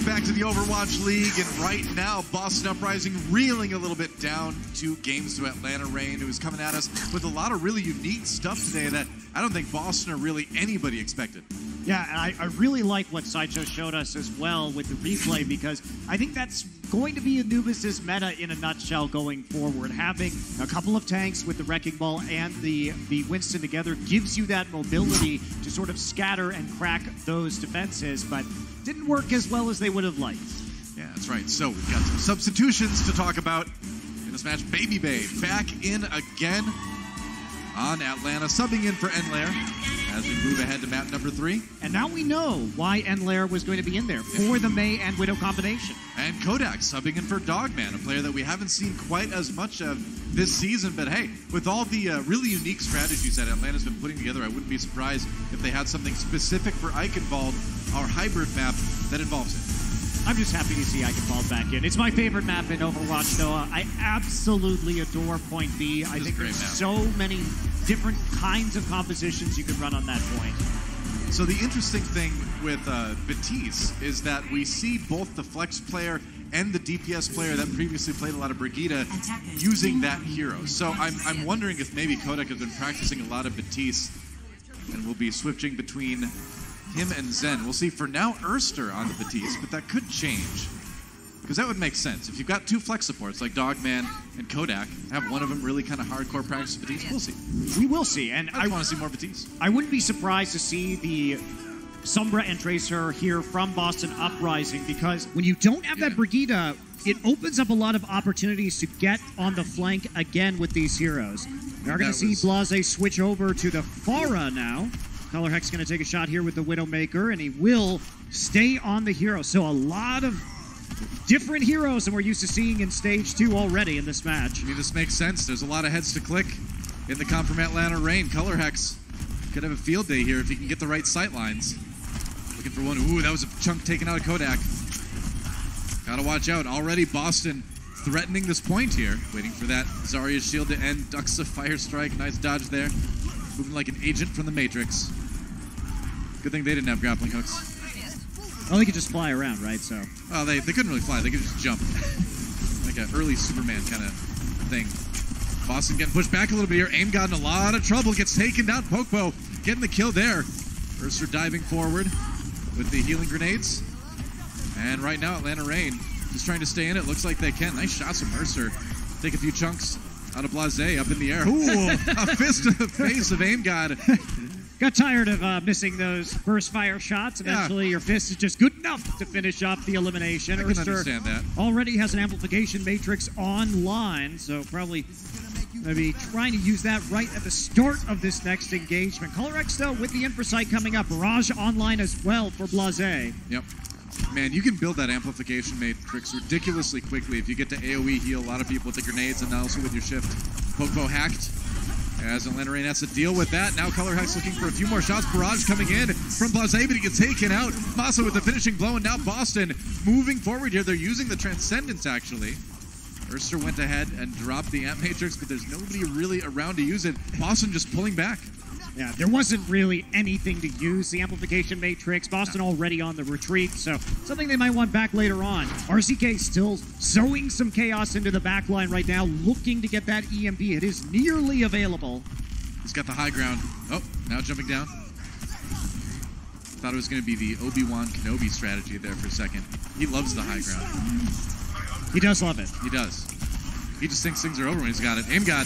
Welcome back to the Overwatch League, and right now, Boston Uprising reeling a little bit down 2 games to Atlanta Reign, who is coming at us with a lot of really unique stuff today that I don't think Boston or really anybody expected. Yeah, and I really like what Sideshow showed us as well with the replay, because I think that's going to be Anubis' meta in a nutshell going forward. Having a couple of tanks with the Wrecking Ball and the Winston together gives you that mobility to sort of scatter and crack those defenses, but didn't work as well as they would have liked. Yeah, that's right. So we've got some substitutions to talk about in this match. Baby Bay back in again on Atlanta, subbing in for Enlair as we move ahead to map number 3. And now we know why Enlair was going to be in there for the Mei and Widow combination. And Kodak subbing in for Dogman, a player that we haven't seen quite as much of this season. But hey, with all the really unique strategies that Atlanta's been putting together, I wouldn't be surprised if they had something specific for Eichenwald, our hybrid map, that involves it. I'm just happy to see Eichenwald back in. It's my favorite map in Overwatch, Noah. I absolutely adore Point B. I think there's so many different kinds of compositions you could run on that point. So the interesting thing with Batiste is that we see both the flex player and the DPS player that previously played a lot of Brigitte using that hero. So I'm wondering if maybe Kodak has been practicing a lot of Batiste and will be switching between him and Zen. We'll see. For now, Erster on the Batiste, but that could change, because that would make sense. If you've got 2 flex supports like Dogman and Kodak, have one of them really kind of hardcore practice Batiste, we'll see. We will see. And I want to see more Batiste. I wouldn't be surprised to see the Sombra and Tracer here from Boston Uprising, because when you don't have that Brigitte, it opens up a lot of opportunities to get on the flank again with these heroes. We are going to see Blase switch over to the Pharah now. Color Hex going to take a shot here with the Widowmaker, and he will stay on the hero. So a lot of different heroes than we're used to seeing in Stage 2 already in this match. I mean, this makes sense. There's a lot of heads to click in the comp from Atlanta Reign. Color Hex could have a field day here if he can get the right sight lines. Looking for one. Ooh, that was a chunk taken out of Kodak. Gotta watch out. Already Boston threatening this point here. Waiting for that Zarya's shield to end. Ducks a fire strike. Nice dodge there. Moving like an agent from the Matrix. Good thing they didn't have grappling hooks. Well, they could just fly around, right? So. Well, they couldn't really fly. They could just jump. Like an early Superman kind of thing. Boston getting pushed back a little bit here. Aim got in a lot of trouble. Gets taken down. Pokebo getting the kill there. Mercer diving forward with the healing grenades. And right now, Atlanta Reign just trying to stay in it. Looks like they can. Nice shots from Mercer. Take a few chunks out of Blase up in the air. Ooh, a fist to the face of Aim God. Got tired of missing those burst fire shots. Eventually, your fist is just good enough to finish off the elimination. I can understand that. Already has an amplification matrix online, so probably maybe trying to use that right at the start of this next engagement. Color X, though, with the Infrasight coming up. Barrage online as well for Blase. Yep. Man, you can build that amplification matrix ridiculously quickly if you get to AoE heal a lot of people with the grenades and also with your shift. Pokebo hacked. As Atlanta Reign has to deal with that. Now Color Hex looking for a few more shots. Barrage coming in from Blase, but he gets taken out. Masaa with the finishing blow, and now Boston moving forward here. They're using the Transcendence, actually. Erster went ahead and dropped the Amp Matrix, but there's nobody really around to use it. Boston just pulling back. Yeah, there wasn't really anything to use. The Amplification Matrix, Boston already on the retreat, so something they might want back later on. RCK still sowing some chaos into the back line right now, looking to get that EMP. It is nearly available. He's got the high ground. Oh, now jumping down. Thought it was going to be the Obi-Wan Kenobi strategy there for a second. He loves the high ground. He does love it. He does. He just thinks things are over when he's got it. Aim God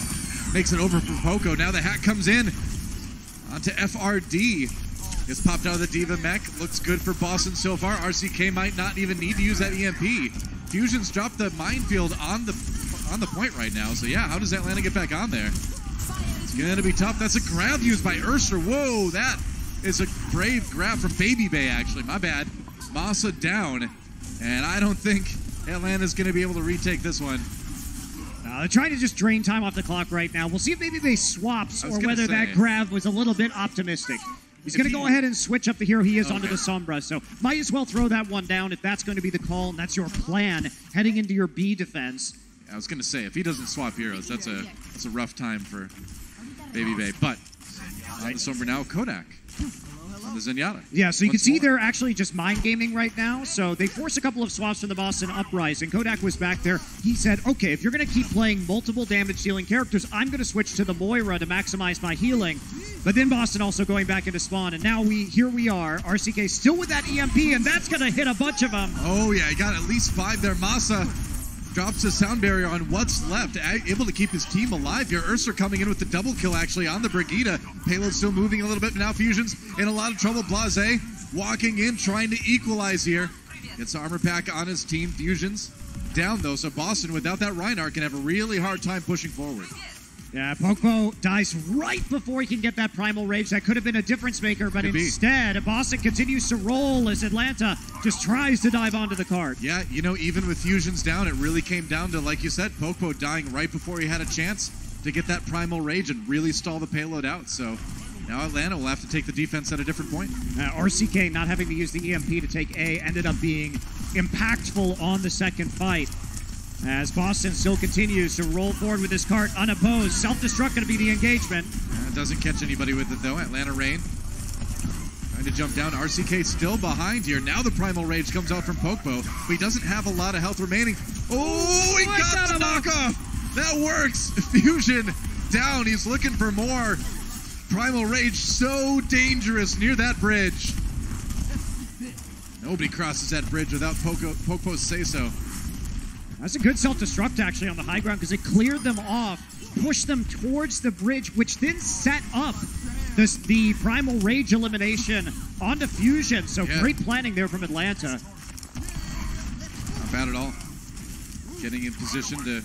makes it over for Poco. Now the hack comes in. Onto FRD. Gets popped out of the D.Va mech. Looks good for Boston so far. RCK might not even need to use that EMP. Fusion's dropped the minefield on the point right now. So yeah, how does Atlanta get back on there? It's going to be tough. That's a grab used by Erster. Whoa, that is a brave grab from Baby Bay, actually. My bad. Masaa down. And I don't think Atlanta's going to be able to retake this one. They're trying to just drain time off the clock right now. We'll see if maybe they swaps or whether that grab was a little bit optimistic. He's going to go ahead and switch up the hero he is onto the Sombra. So might as well throw that one down if that's going to be the call and that's your plan heading into your B defense. I was going to say, if he doesn't swap heroes, that's a rough time for Baby Bay. But on the Sombra now, Kodak. the Zenyatta. Yeah, so you can Once see more. they're actually just mind gaming right now. So they forced a couple of swaps from the Boston Uprising. Kodak was back there. He said, okay, if you're going to keep playing multiple damage-dealing characters, I'm going to switch to the Moira to maximize my healing. But then Boston also going back into spawn, and now here we are. RCK still with that EMP, and that's going to hit a bunch of them. Oh, yeah, he got at least 5 there. Masaa drops the sound barrier on what's left, able to keep his team alive here. Ursa coming in with the double kill, actually, on the Brigitte. Payload still moving a little bit. Now Fusion's in a lot of trouble. Blase walking in, trying to equalize here. Gets the armor pack on his team. Fusion's down, though, so Boston, without that Reinhardt, can have a really hard time pushing forward. Yeah, Pokpo dies right before he can get that Primal Rage. That could have been a difference maker, but instead, Boston continues to roll as Atlanta just tries to dive onto the cart. Yeah, you know, even with Fusions down, it really came down to, like you said, Pokpo dying right before he had a chance to get that Primal Rage and really stall the payload out. So now Atlanta will have to take the defense at a different point. RCK not having to use the EMP to take A ended up being impactful on the second fight. As Boston still continues to roll forward with his cart unopposed. Self-destruct going to be the engagement. Doesn't catch anybody with it, though. Atlanta Reign trying to jump down. RCK still behind here. Now the Primal Rage comes out from Pokpo, but he doesn't have a lot of health remaining. Oh, he got the knockoff! That works! Fusion down. He's looking for more. Primal Rage so dangerous near that bridge. Nobody crosses that bridge without Pokpo's say-so. That's a good self-destruct, actually, on the high ground, because it cleared them off, pushed them towards the bridge, which then set up the Primal Rage elimination onto Fusion. So great planning there from Atlanta. Not bad at all. Getting in position to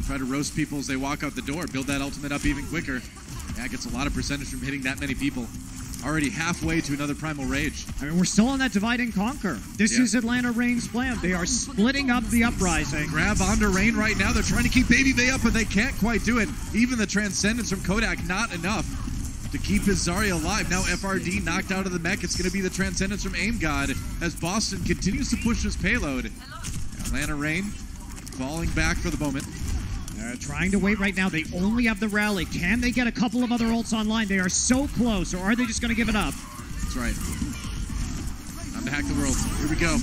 try to roast people as they walk out the door, build that ultimate up even quicker. Yeah, gets a lot of percentage from hitting that many people. Already halfway to another Primal Rage. I mean, we're still on that divide and conquer. This is Atlanta Reign's plan. They are splitting up the Uprising. Grab onto Reign right now. They're trying to keep Baby Bay up, but they can't quite do it. Even the Transcendence from Kodak, not enough to keep his Zarya alive. Now FRD knocked out of the mech. It's going to be the Transcendence from Aim God as Boston continues to push his payload. Atlanta Reign falling back for the moment. Trying to wait right now. They only have the rally. Can they get a couple of other ults online? They are so close, or are they just going to give it up? That's right. Time to hack the world. Here we go.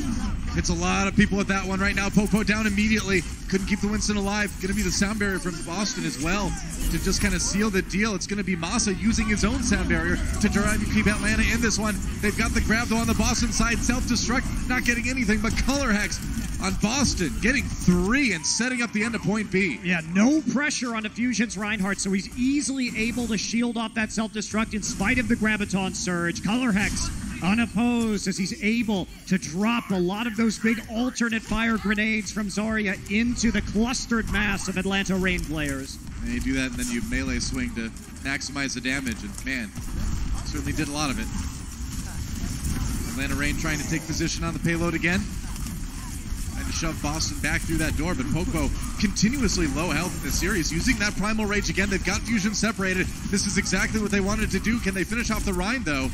Hits a lot of people with that one right now. Popo down immediately. Couldn't keep the Winston alive. Going to be the sound barrier from Boston as well to just kind of seal the deal. It's going to be Masaa using his own sound barrier to try to keep Atlanta in this one. They've got the grab though on the Boston side. Self-destruct, not getting anything, but Color Hex on Boston, getting 3 and setting up the end of point B. Yeah, no pressure on the Fusion's Reinhardt, so he's easily able to shield off that self-destruct in spite of the Graviton Surge. Color Hex unopposed as he's able to drop a lot of those big alternate fire grenades from Zarya into the clustered mass of Atlanta Reign players. And you do that, and then you melee swing to maximize the damage, and man, certainly did a lot of it. Atlanta Reign trying to take position on the payload again. Trying to shove Boston back through that door, but Pokpo continuously low health in this series. Using that Primal Rage again, they've got Fusion separated. This is exactly what they wanted to do. Can they finish off the Rhine, though?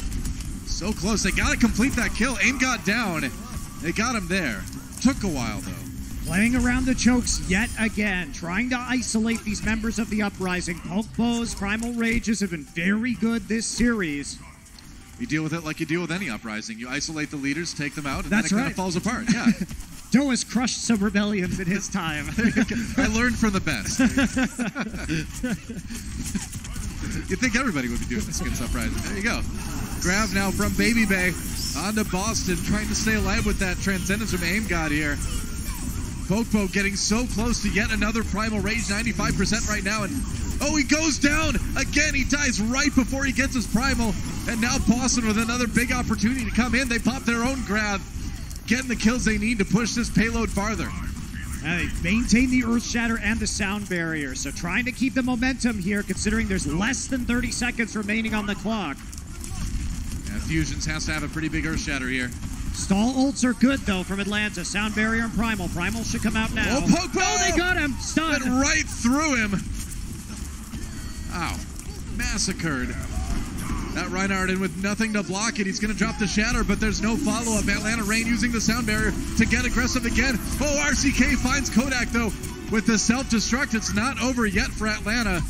So close. They got to complete that kill. Aim got down. They got him there. Took a while, though. Playing around the chokes yet again, trying to isolate these members of the Uprising. Pokpo's Primal Rages have been very good this series. You deal with it like you deal with any Uprising. You isolate the leaders, take them out, and That's then it right. kind of falls apart. Yeah. Doe has crushed some rebellions in his time. I learned from the best. You'd think everybody would be doing this against Uprising. There you go. Grab now from Baby Bay onto Boston, trying to stay alive with that Transcendence from Aim God here. Pokpo getting so close to yet another Primal Rage, 95% right now, and oh, he goes down again. He dies right before he gets his Primal, and now Boston with another big opportunity to come in. They pop their own grab, getting the kills they need to push this payload farther. They maintain the Earth Shatter and the Sound Barrier, so trying to keep the momentum here, considering there's less than 30 seconds remaining on the clock. Yeah, Fusions has to have a pretty big Earth Shatter here. Stall ults are good, though, from Atlanta. Sound Barrier and Primal. Primal should come out now. Oh, Pokpo! Oh, they got him! Stunned. Went right through him. Ow. Massacred. That Reinhardt in with nothing to block it. He's going to drop the Shatter, but there's no follow-up. Atlanta Reign using the Sound Barrier to get aggressive again. Oh, RCK finds Kodak, though, with the self-destruct. It's not over yet for Atlanta.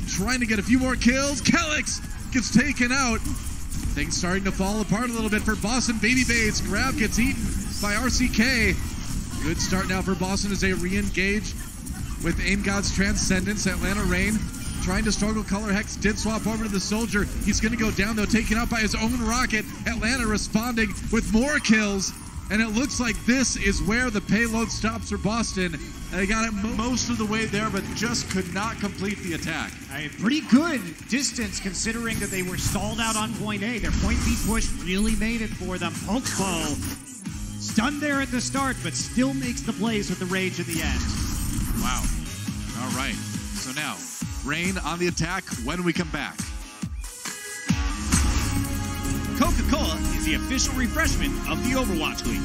Trying to get a few more kills. Kelix gets taken out. Things starting to fall apart a little bit for Boston. Baby Bay's grab gets eaten by RCK. Good start now for Boston as they re-engage with Aim God's Transcendence. Atlanta Reign trying to struggle. Color Hex did swap over to the Soldier. He's going to go down, though, taken out by his own rocket. Atlanta responding with more kills. And it looks like this is where the payload stops for Boston. And they got it most of the way there, but just could not complete the attack. Pretty good distance considering that they were stalled out on point A. Their point B push really made it for them. Pokebo stunned there at the start, but still makes the plays with the Rage at the end. Wow. All right. So now, Reign on the attack when we come back. Coca-Cola is the official refreshment of the Overwatch League.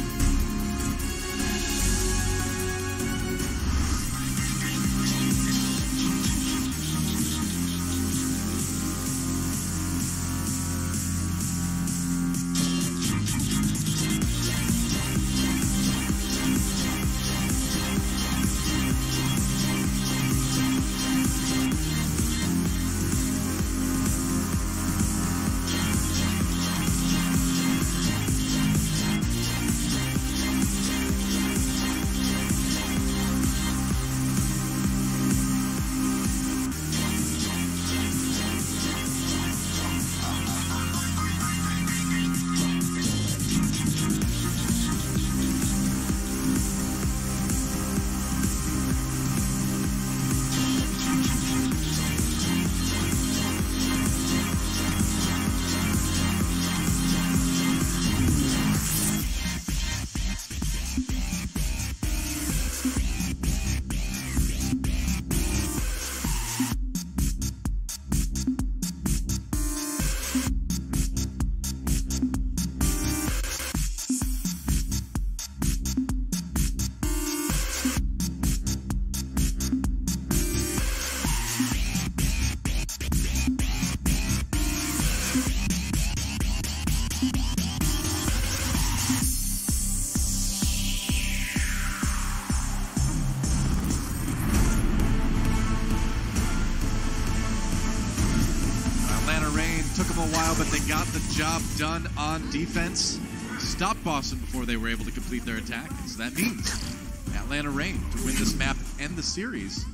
Took them a while, but they got the job done on defense. Stopped Boston before they were able to complete their attack. So that means Atlanta Reign, to win this map and the series,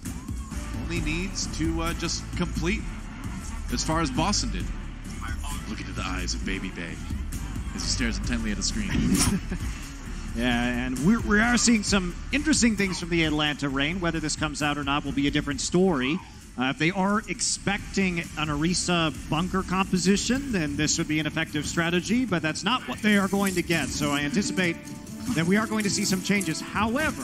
only needs to just complete as far as Boston did. Look into the eyes of Baby Bay as he stares intently at a screen. Yeah, and we are seeing some interesting things from the Atlanta Reign. Whether this comes out or not will be a different story. If they are expecting an Orisa bunker composition, then this would be an effective strategy, but that's not what they are going to get. So I anticipate that we are going to see some changes. However,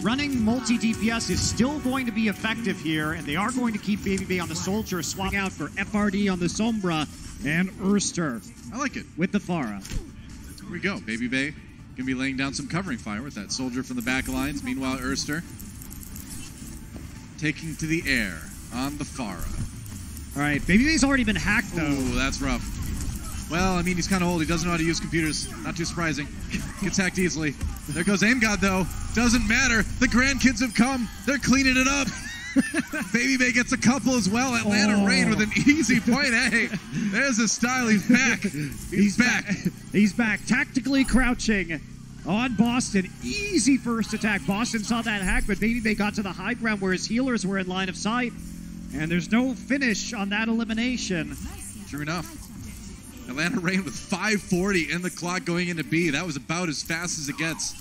running multi-DPS is still going to be effective here, and they are going to keep Baby Bay on the Soldier, swapping out for FRD on the Sombra and Erster. I like it. With the Pharah. Here we go. Baby Bay going to be laying down some covering fire with that Soldier from the back lines. Meanwhile, Erster taking to the air on the Pharah. All right, Baby Bay's already been hacked, though. Ooh, that's rough. Well, I mean, he's kind of old. He doesn't know how to use computers. Not too surprising. Gets hacked easily. There goes Aim God, though. Doesn't matter. The grandkids have come. They're cleaning it up. Baby Bay gets a couple as well. Atlanta Reign with an easy point. Hey, there's his style. He's back. He's back. He's back. Tactically crouching on Boston. Easy first attack. Boston saw that hack, but Baby Bay got to the high ground where his healers were in line of sight. And there's no finish on that elimination. True enough. Atlanta Reign with 5:40 in the clock going into B. That was about as fast as it gets.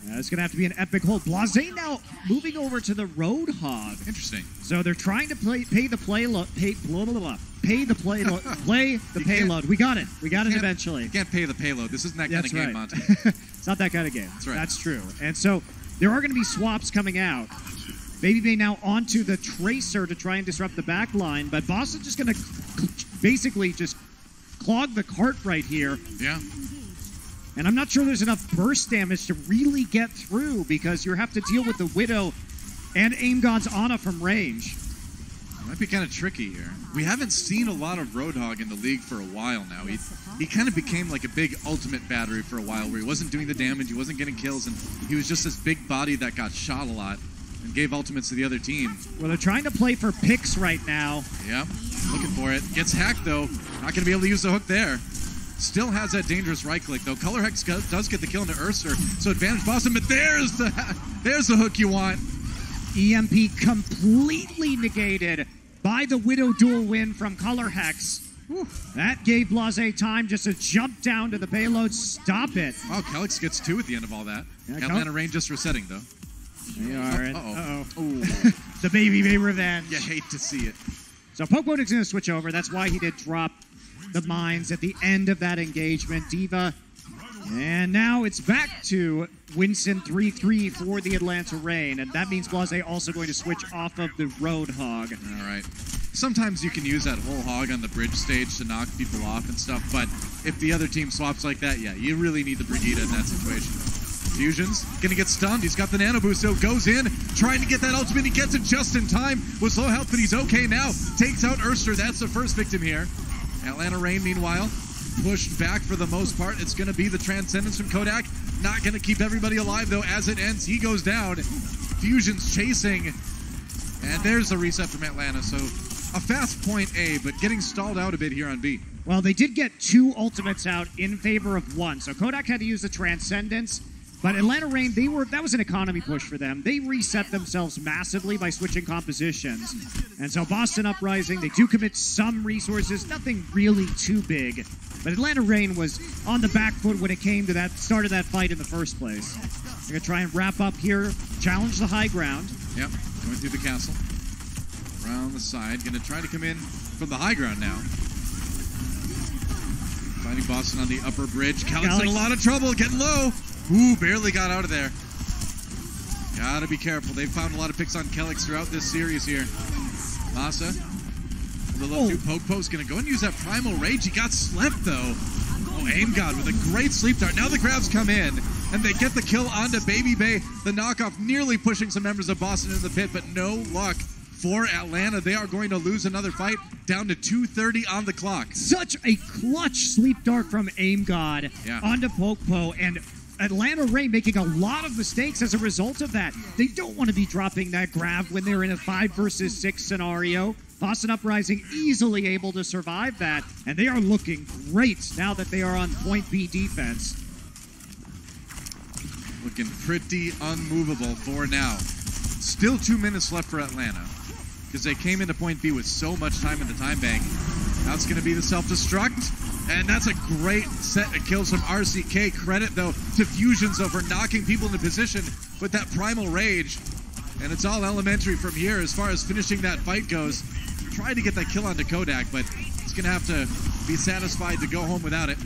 Yeah, it's going to have to be an epic hold. Blasé now moving over to the Roadhog. Interesting. So they're trying to pay the payload. Play the payload. We got it. We got it eventually. You can't pay the payload. This isn't that kind of game, Monty. It's not that kind of game. That's right. That's true. And so there are going to be swaps coming out. Baby Bay now onto the Tracer to try and disrupt the back line, but Boston's just going to basically just clog the cart right here. Yeah. And I'm not sure there's enough burst damage to really get through because you have to deal with the Widow and Aim God's Ana from range. It might be kind of tricky here. We haven't seen a lot of Roadhog in the league for a while now. He kind of became like a big ultimate battery for a while where he wasn't doing the damage, he wasn't getting kills, and he was just this big body that got shot a lot and gave ultimates to the other team. Well, they're trying to play for picks right now. Yeah, looking for it. Gets hacked, though. Not going to be able to use the hook there. Still has that dangerous right click, though. Color Hex does get the kill into Urster, so advantage Boston, but there's the hook you want. EMP completely negated by the Widow dual win from Color Hex. Whew. That gave Blase time just to jump down to the payload, stop it. Wow, Kelix gets 2 at the end of all that. Yeah, Atlanta Rain just resetting, though. They are. The Baby Bay revenge. You hate to see it. So Pokemon's going to switch over. That's why he did drop the mines at the end of that engagement. D.Va. And now it's back to Winston 3-3 for the Atlanta Rain. And that means Blase also going to switch off of the Roadhog. All right. Sometimes you can use that whole hog on the bridge stage to knock people off and stuff, but if the other team swaps like that, yeah, you really need the Brigida in that situation. Fusion's gonna get stunned. He's got the nano boost, so goes in, trying to get that ultimate. He gets it just in time. Was low health, but he's okay now. Takes out Urster. That's the first victim here. Atlanta Rain, meanwhile, pushed back for the most part. It's gonna be the Transcendence from Kodak. Not gonna keep everybody alive, though. As it ends, he goes down. Fusion's chasing. And there's the reset from Atlanta, so a fast point A, but getting stalled out a bit here on B. Well, they did get 2 ultimates out in favor of 1. So Kodak had to use the Transcendence, but Atlanta Rain, that was an economy push for them. They reset themselves massively by switching compositions. And so Boston Uprising, they do commit some resources, nothing really too big. But Atlanta Rain was on the back foot when it came to that start of that fight in the first place. They're going to try and wrap up here, challenge the high ground. Yep, going through the castle. Around the side, gonna try to come in from the high ground now. Finding Boston on the upper bridge. Calix in a lot of trouble, getting low. Ooh, barely got out of there. Gotta be careful. They've found a lot of picks on Kelix throughout this series here. Masaa, the low 2 poke post, gonna go and use that Primal Rage. He got slept though. Oh, Aim God with a great sleep dart. Now the grabs come in, and they get the kill onto Baby Bay. The knockoff nearly pushing some members of Boston in the pit, but no luck for Atlanta. They are going to lose another fight, down to 2:30 on the clock. Such a clutch sleep dart from Aim God onto Pokepo, and Atlanta Rain making a lot of mistakes as a result of that. They don't want to be dropping that grab when they're in a 5 versus 6 scenario. Boston Uprising easily able to survive that, and they are looking great now that they are on point B defense. Looking pretty unmovable for now. Still 2 minutes left for Atlanta, because they came into point B with so much time in the time bank. That's going to be the self-destruct, and that's a great set of kills from RCK. Credit, though, to Fusions, though, for knocking people into position with that Primal Rage. And it's all elementary from here as far as finishing that fight goes. Tried to get that kill onto Kodak, but he's going to have to be satisfied to go home without it.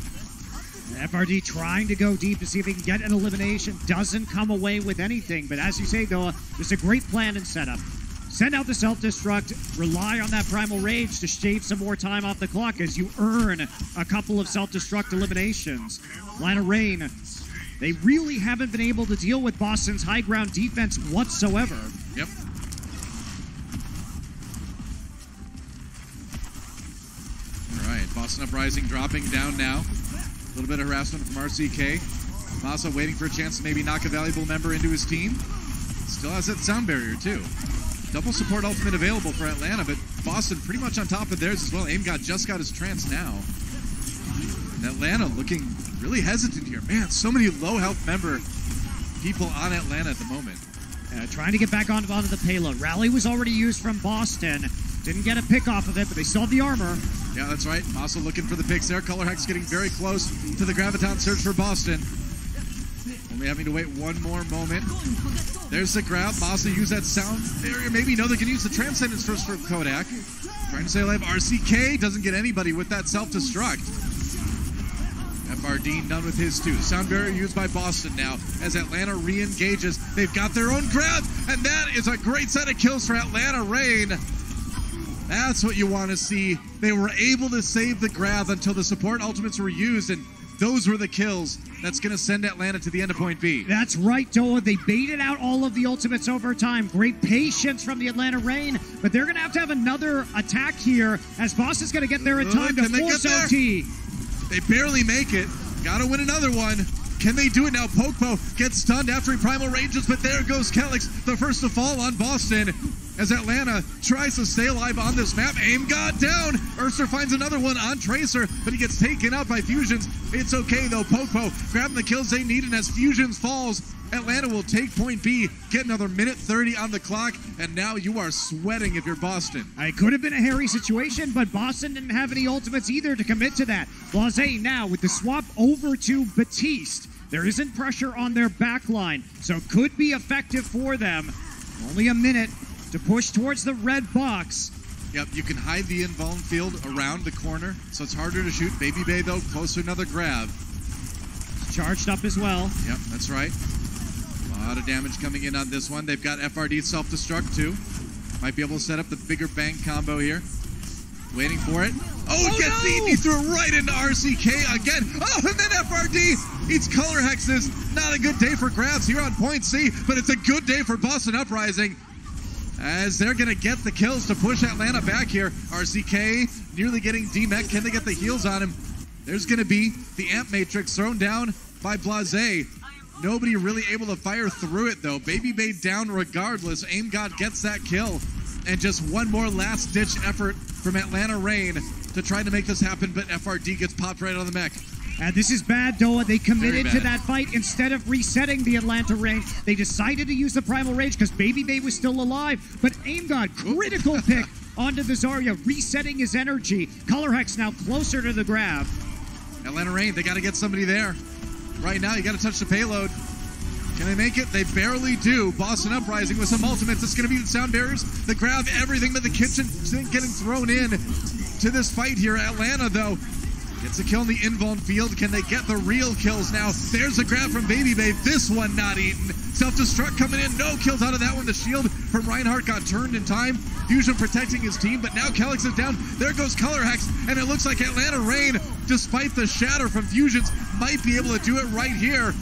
FRD trying to go deep to see if he can get an elimination. Doesn't come away with anything, but as you say, though, it's a great plan and setup. Send out the self-destruct, rely on that Primal Rage to shave some more time off the clock as you earn a couple of self-destruct eliminations. Atlanta Rain, they really haven't been able to deal with Boston's high ground defense whatsoever. Yep. All right, Boston Uprising dropping down now. A little bit of harassment from RCK. Masaa waiting for a chance to maybe knock a valuable member into his team. Still has that sound barrier, too. Double support ultimate available for Atlanta, but Boston pretty much on top of theirs as well. Aim God just got his trance now. And Atlanta looking really hesitant here. Man, so many low health member people on Atlanta at the moment. Trying to get back onto the payload. Rally was already used from Boston. Didn't get a pick off of it, but they still have the armor. Yeah, that's right. Also looking for the picks there. Color Hex getting very close to the Graviton Surge for Boston. Only having to wait one more moment. There's the grab. Masaa use that sound barrier. Maybe no, they can use the Transcendence first for Kodak. Trying to stay alive. RCK doesn't get anybody with that self-destruct. FRD done with his too. Sound barrier used by Boston now as Atlanta re-engages. They've got their own grab, and that is a great set of kills for Atlanta Rain. That's what you want to see. They were able to save the grab until the support ultimates were used, and those were the kills that's going to send Atlanta to the end of point B. That's right, Doa. They baited out all of the ultimates over time. Great patience from the Atlanta Rain, but they're going to have another attack here as Boston's going to get there in time to force OT. They barely make it. Got to win another one. Can they do it now? Pokepo gets stunned after he Primal Rages, but there goes Kelix, the first to fall on Boston. as Atlanta tries to stay alive on this map. Aim got down. Urster finds another one on Tracer, but he gets taken out by Fusions. It's okay, though. Popo grabbing the kills they need, and as Fusions falls, Atlanta will take point B, get another minute 30 on the clock, and now you are sweating if you're Boston. It could have been a hairy situation, but Boston didn't have any ultimates either to commit to that. Blase now with the swap over to Batiste. There isn't pressure on their back line, so could be effective for them. Only a minute to push towards the red box. Yep, you can hide the invuln field around the corner, so it's harder to shoot. Baby Bay, though, close to another grab. Charged up as well. Yep, that's right. A lot of damage coming in on this one. They've got FRD self-destruct, too. Might be able to set up the bigger bang combo here. Waiting for it. Oh, gets eaten. He threw it right into RCK again. Oh, and then FRD eats color hexes. Not a good day for grabs here on point C, but it's a good day for Boston Uprising, as they're going to get the kills to push Atlanta back here. RCK nearly getting D-Mech. Can they get the heals on him? There's going to be the Amp Matrix thrown down by Blase. Nobody really able to fire through it, though. Baby Bay down regardless. Aim God gets that kill. And just one more last-ditch effort from Atlanta Reign to try to make this happen, but FRD gets popped right on the mech. And this is bad, Doa. They committed to that fight. Instead of resetting the Atlanta Reign, they decided to use the Primal Rage because Baby Bay was still alive. But Aim God, critical pick onto the Zarya, resetting his energy. Color Hex now closer to the grab. Atlanta Reign, they got to get somebody there. Right now, you got to touch the payload. Can they make it? They barely do. Boston Uprising with some ultimates. It's going to be the sound barriers, the grab, everything but the kitchen getting thrown in to this fight here. Atlanta, though, gets a kill in the invuln field. Can they get the real kills now? There's a grab from Baby Bay. This one not eaten. Self-destruct coming in. No kills out of that one. The shield from Reinhardt got turned in time. Fusion protecting his team, but now Calyx is down. There goes Color Hex, and it looks like Atlanta Reign, despite the shatter from Fusions, might be able to do it right here.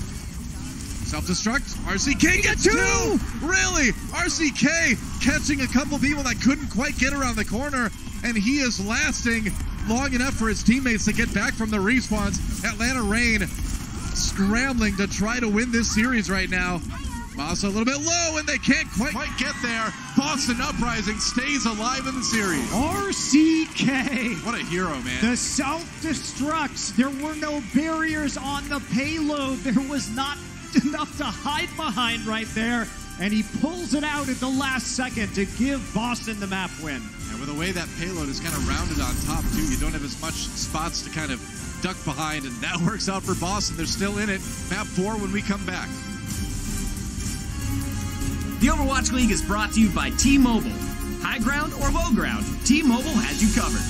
Self-destruct. RCK gets two! Really? RCK catching a couple people that couldn't quite get around the corner, and he is lasting long enough for his teammates to get back from the respawns. Atlanta Reign scrambling to try to win this series right now. Masaa a little bit low, and they can't quite get there. Boston Uprising stays alive in the series. RCK. What a hero, man. The self-destructs. There were no barriers on the payload. There was not enough to hide behind right there. And he pulls it out at the last second to give Boston the map win. And with the way that payload is kind of rounded on top, too, you don't have as much spots to kind of duck behind, and that works out for Boston. They're still in it. Map 4 when we come back. The Overwatch League is brought to you by T-Mobile. High ground or low ground, T-Mobile has you covered.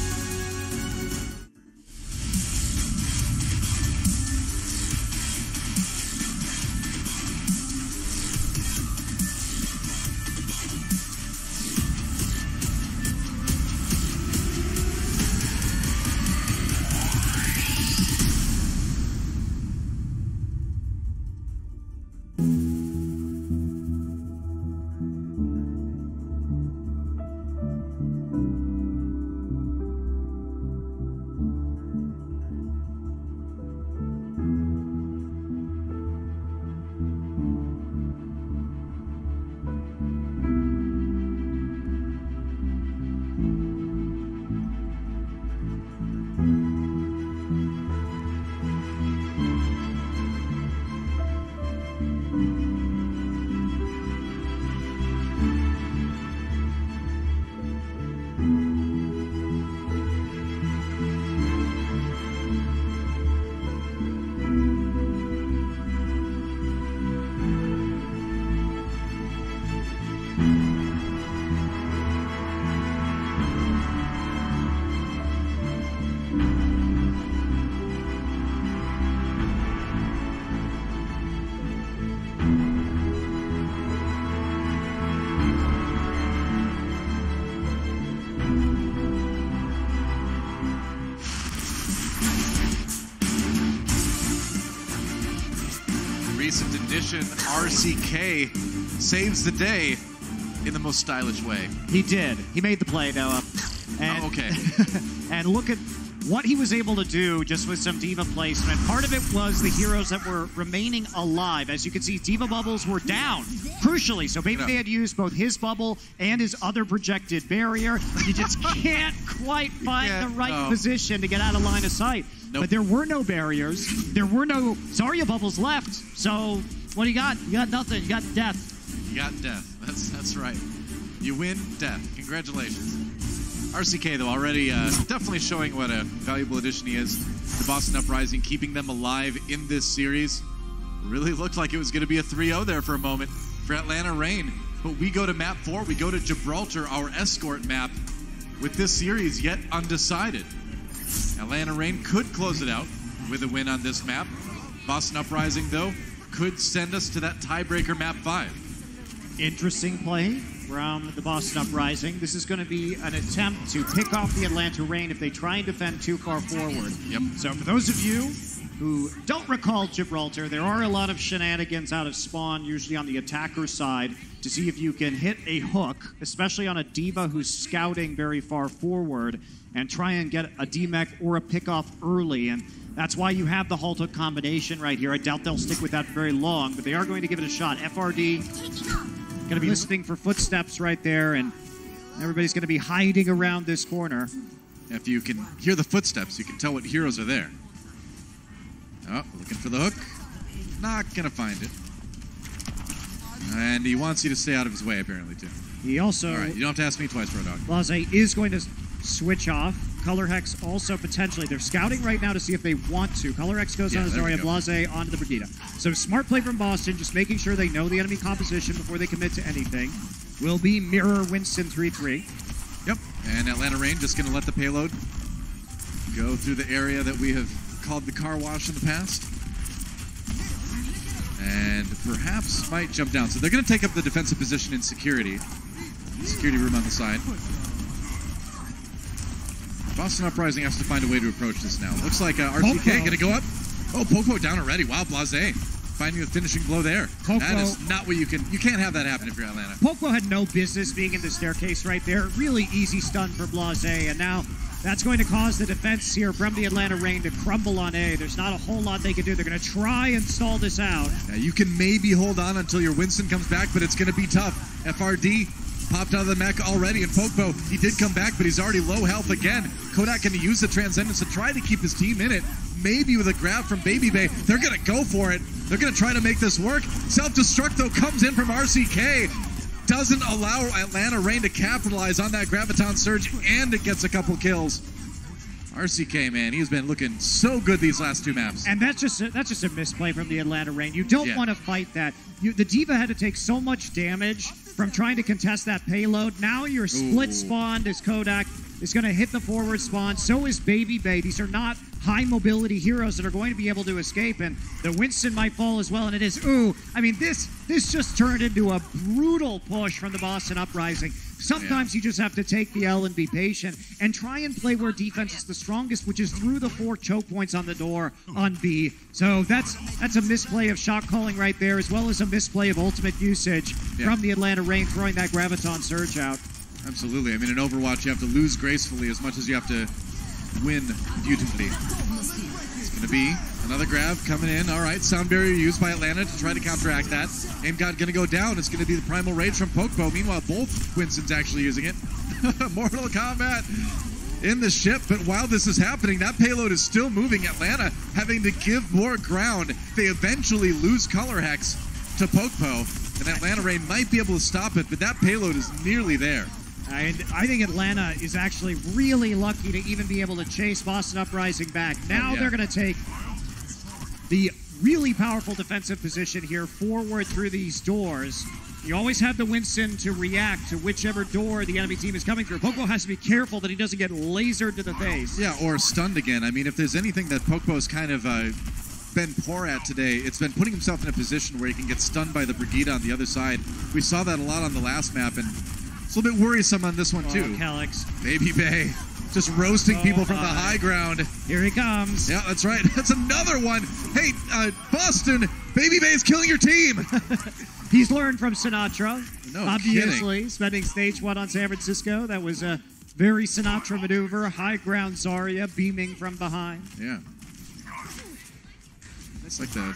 Recent addition, RCK saves the day in the most stylish way. He did. He made the play, Noah. And, okay. And look at what he was able to do just with some Diva placement. Part of it was the heroes that were remaining alive. As you can see, Diva bubbles were down, crucially. So Baby Bay had used both his bubble and his other projected barrier. You just can't quite find the right position to get out of line of sight. Nope. But there were no barriers. There were no Zarya bubbles left. So what do you got? You got nothing. You got death. You got death. That's right. You win death. Congratulations. RCK, though, already definitely showing what a valuable addition he is to Boston Uprising, keeping them alive in this series. Really looked like it was going to be a 3-0 there for a moment for Atlanta Reign. But we go to map 4. We go to Gibraltar, our escort map, with this series yet undecided. Atlanta Reign could close it out with a win on this map. Boston Uprising, though, could send us to that tiebreaker map 5. Interesting play from the Boston Uprising. This is going to be an attempt to pick off the Atlanta Reign if they try and defend too far forward. Yep. So for those of you who don't recall Gibraltar, there are a lot of shenanigans out of spawn, usually on the attacker side, to see if you can hit a hook, especially on a Diva who's scouting very far forward, and try and get a D-Mech or a pickoff early. And that's why you have the halt hook combination right here. I doubt they'll stick with that very long, but they are going to give it a shot. FRD going to be listening for footsteps right there, and everybody's going to be hiding around this corner. If you can hear the footsteps, you can tell what heroes are there. Oh, looking for the hook. Not going to find it. And he wants you to stay out of his way, apparently, too. He also... All right, you don't have to ask me twice, Road Dog. Blase is going to switch off. Color Hex also potentially. They're scouting right now to see if they want to. Color Hex goes on Zarya, Blase onto the Brigida. So smart play from Boston, just making sure they know the enemy composition before they commit to anything. Will be Mirror Winston 3-3. Yep, and Atlanta Reign just going to let the payload go through the area that we have called the car wash in the past. And perhaps might jump down. So they're going to take up the defensive position in security. Security room on the side. Boston Uprising has to find a way to approach this now. Looks like RCK going to go up. Oh, Poco down already. Wow, Blase finding the finishing blow there. Poco, that is not what you can't have that happen if you're Atlanta. Poco had no business being in the staircase right there. Really easy stun for Blase, and now that's going to cause the defense here from the Atlanta Reign to crumble on A. There's not a whole lot they can do. They're going to try and stall this out. Yeah, you can maybe hold on until your Winston comes back, but it's going to be tough. FRD popped out of the mech already, and Pokebo, he did come back, but he's already low health again. Kodak going to use the Transcendence to try to keep his team in it. Maybe with a grab from Baby Bay. They're going to go for it. They're going to try to make this work. Self-destruct, though, comes in from RCK. Doesn't allow Atlanta Reign to capitalize on that Graviton Surge, and it gets a couple kills. RCK, man, he's been looking so good these last two maps. And that's just a misplay from the Atlanta Reign. You don't want to fight that. The Diva had to take so much damage from trying to contest that payload. Now you're split spawned as Kodak is going to hit the forward spawn. So is Baby Bay. These are not high mobility heroes that are going to be able to escape, and the Winston might fall as well, and it is, I mean, this just turned into a brutal push from the Boston Uprising. Sometimes you just have to take the L and be patient and try and play where defense is the strongest, which is through the 4 choke points on the door on B. So that's a misplay of shot calling right there, as well as a misplay of ultimate usage from the Atlanta Reign, throwing that Graviton Surge out. Absolutely. I mean, in Overwatch, you have to lose gracefully as much as you have to win beautifully. It's going to be another grab coming in. All right, sound barrier used by Atlanta to try to counteract that. Aim God going to go down. It's going to be the Primal Rage from Pokebo. Meanwhile, both Winston's actually using it. Mortal Kombat in the ship, but while this is happening, that payload is still moving. Atlanta having to give more ground. They eventually lose Color Hex to Pokebo, and Atlanta Reign might be able to stop it, but that payload is nearly there. And I think Atlanta is actually really lucky to even be able to chase Boston Uprising back. Now they're going to take the really powerful defensive position here forward through these doors. You always have the Winston to react to whichever door the enemy team is coming through. Pokebo has to be careful that he doesn't get lasered to the face. Yeah, or stunned again. I mean, if there's anything that Pokebo's kind of been poor at today, it's been putting himself in a position where he can get stunned by the Brigida on the other side. We saw that a lot on the last map, and it's a little bit worrisome on this one, too. Calyx. Baby Bay just roasting people from the high ground. Here he comes. Yeah, that's right. That's another one. Hey, Boston, Baby Bay is killing your team. He's learned from Sinatra. No obviously, kidding. spending stage 1 on San Francisco. That was Very Sinatra maneuver, high ground Zarya beaming from behind. Yeah. It's like the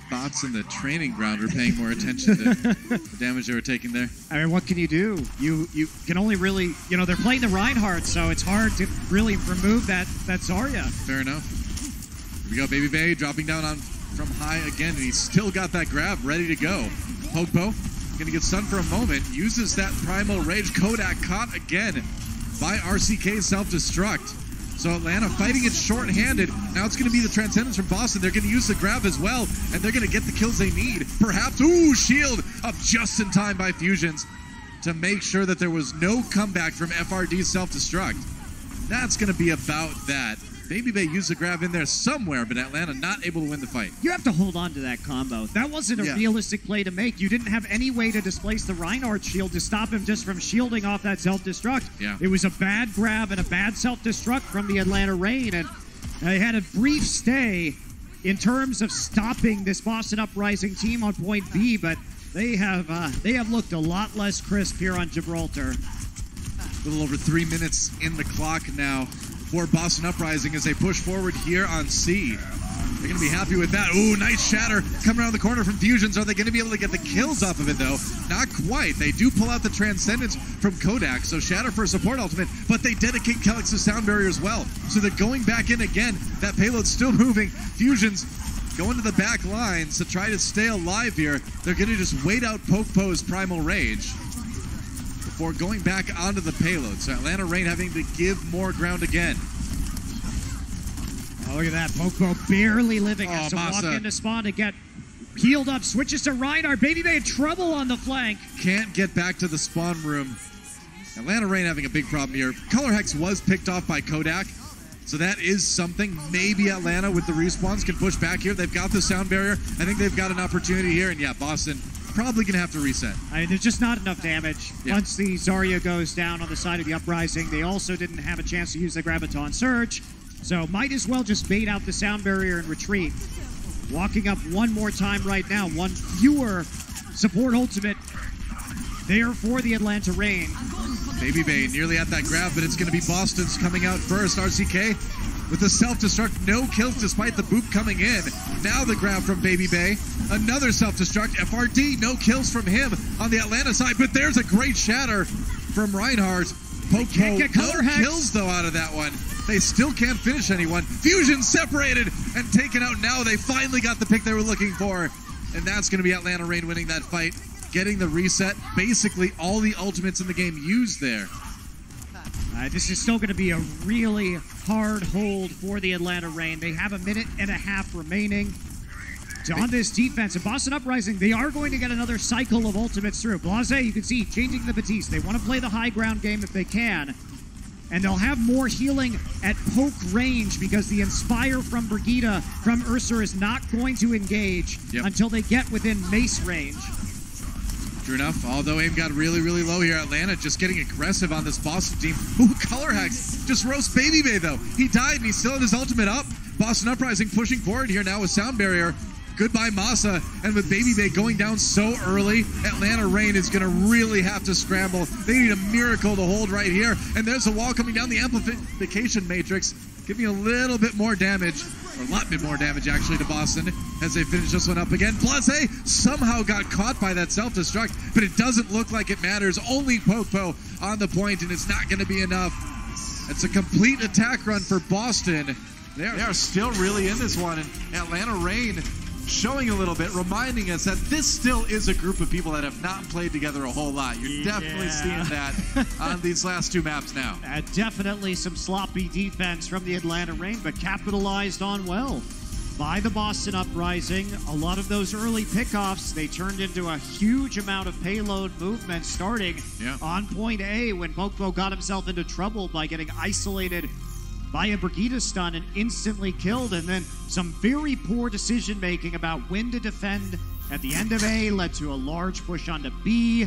bots in the training ground are paying more attention to the damage they were taking there. I mean, what can you do? You can only really, they're playing the Reinhardt, so it's hard to really remove that Zarya. Fair enough. Here we go, Baby Bay dropping down from high again, and he's still got that grab ready to go. Pogpo gonna get stunned for a moment, uses that Primal Rage. Kodak caught again by RCK self-destruct. So Atlanta fighting it short-handed. Now it's going to be the Transcendence from Boston. They're going to use the grab as well, and they're going to get the kills they need. Perhaps, shield up just in time by Fusions to make sure that there was no comeback from FRD's self-destruct. That's going to be about that. Baby Bay used the grab in there somewhere, but Atlanta not able to win the fight. You have to hold on to that combo. That wasn't a realistic play to make. You didn't have any way to displace the Reinhardt shield to stop him just from shielding off that self-destruct. Yeah. It was a bad grab and a bad self-destruct from the Atlanta Reign, and they had a brief stay in terms of stopping this Boston Uprising team on point B, but they have looked a lot less crisp here on Gibraltar. A little over 3 minutes in the clock now for Boston Uprising as they push forward here on C. They're going to be happy with that. Ooh, nice shatter coming around the corner from Fusions. Are they going to be able to get the kills off of it, though? Not quite. They do pull out the Transcendence from Kodak, so shatter for a support ultimate, but they dedicate Kelix's sound barrier as well. So they're going back in again. That payload's still moving. Fusions going to the back lines to try to stay alive here. They're going to just wait out Pokpo's Primal Rage before going back onto the payload. So Atlanta Reign having to give more ground again. Oh, look at that. Pokpo barely living. Has to Masaa walk into spawn to get healed up. Switches to Reinhardt. Baby Bay in trouble on the flank. Can't get back to the spawn room. Atlanta Reign having a big problem here. Color Hex was picked off by Kodak, so that is something. Maybe Atlanta with the respawns can push back here. They've got the sound barrier. I think they've got an opportunity here, and yeah, Boston probably going to have to reset. I mean, there's just not enough damage. Yeah. Once the Zarya goes down on the side of the Uprising, they also didn't have a chance to use the Graviton Surge, so might as well just bait out the sound barrier and retreat. Walking up one more time right now, one fewer support ultimate there for the Atlanta Reign. Baby Bay nearly at that grab, but it's going to be Boston's coming out first. RCK with the self-destruct, no kills despite the boop coming in. Now the grab from Baby Bay, another self-destruct. FRD, no kills from him on the Atlanta side, but there's a great shatter from Reinhardt. Can't get no color hex. kills though out of that one. They still can't finish anyone. Fusion separated and taken out. Now they finally got the pick they were looking for, and that's going to be Atlanta Reign winning that fight, getting the reset. Basically all the ultimates in the game used there. This is still going to be a really hard hold for the Atlanta Reign. They have a minute and a half remaining on this defense. And Boston Uprising, they are going to get another cycle of ultimates through. Blase, you can see, changing the Batiste. They want to play the high ground game if they can. And they'll have more healing at poke range because the Inspire from Brigitte from Ursa is not going to engage until they get within mace range. True enough, although aim got really, really low here. Atlanta just getting aggressive on this Boston team. Ooh, Color Hex just roast Baby Bay, though. He died, and he still had his ultimate up. Boston Uprising pushing forward here now with Sound Barrier. Goodbye, Masaa. And with Baby Bay going down so early, Atlanta Reign is going to really have to scramble. They need a miracle to hold right here. And there's a wall coming down the amplification matrix, giving a little bit more damage, or a lot bit more damage, actually, to Boston as they finish this one up again. Blase somehow got caught by that self-destruct, but it doesn't look like it matters. Only Pokpo on the point, and it's not going to be enough. It's a complete attack run for Boston. They are still really in this one, and Atlanta Reign showing a little bit, reminding us that this still is a group of people that have not played together a whole lot. You're definitely seeing that on these last two maps now. Definitely some sloppy defense from the Atlanta Reign, but capitalized on well by the Boston Uprising. A lot of those early pickoffs, they turned into a huge amount of payload movement starting on point A when Pokpo got himself into trouble by getting isolated by a Brigitte stun and instantly killed, and then some very poor decision making about when to defend at the end of A led to a large push onto B.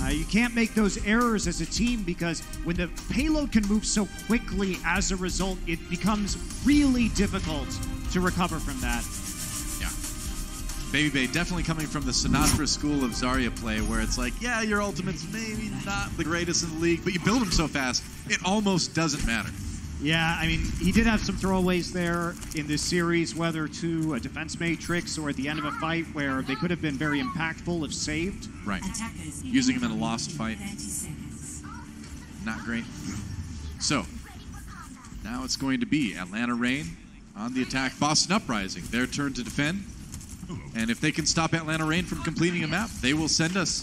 You can't make those errors as a team because when the payload can move so quickly as a result, it becomes really difficult to recover from that. Baby Bay definitely coming from the Sinatra school of Zarya play, where it's like, yeah, your ultimate's maybe not the greatest in the league, but you build them so fast, it almost doesn't matter. Yeah, I mean, he did have some throwaways there in this series, whether to a defense matrix or at the end of a fight where they could have been very impactful if saved. Right. Using him in a lost fight. Not great. So, now it's going to be Atlanta Reign on the attack. Boston Uprising, their turn to defend. And if they can stop Atlanta Reign from completing a map, they will send us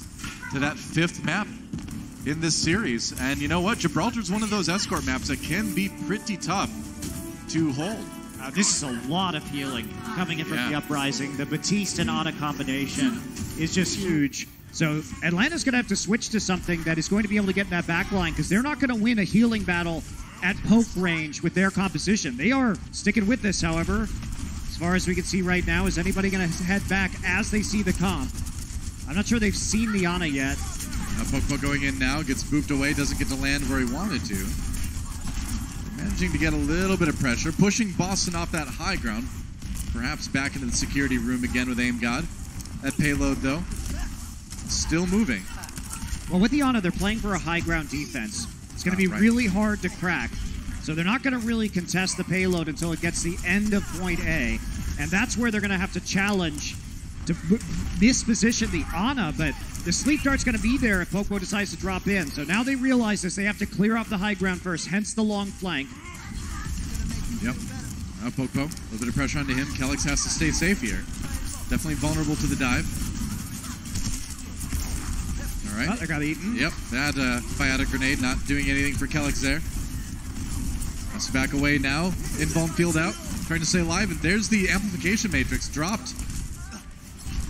to that 5th map in this series. And you know what? Gibraltar's one of those escort maps that can be pretty tough to hold. This is a lot of healing coming in from the Uprising. The Batiste and Ana combination is just huge. So Atlanta's going to have to switch to something that is going to be able to get in that back line, because they're not going to win a healing battle at poke range with their composition. They are sticking with this, however. As far as we can see right now, is anybody going to head back as they see the comp? I'm not sure they've seen the Ana yet. Poke going in now, gets booped away, doesn't get to land where he wanted to. Managing to get a little bit of pressure, pushing Boston off that high ground. Perhaps back into the security room again with Aim God. That payload, though, still moving. Well, with the Ana, they're playing for a high ground defense. It's going to be really hard to crack. So they're not going to really contest the payload until it gets the end of point A. And that's where they're going to have to challenge to misposition the Ana, but the sleep dart's going to be there if Poco decides to drop in. So now they realize this. They have to clear off the high ground first, hence the long flank. Yep. Now Poco, a little bit of pressure onto him. Kellex has to stay safe here. Definitely vulnerable to the dive. All right. Oh, they got eaten. Yep. That biotic grenade not doing anything for Kellex there. Has to back away now. Invuln field out. Trying to stay alive. And there's the amplification matrix dropped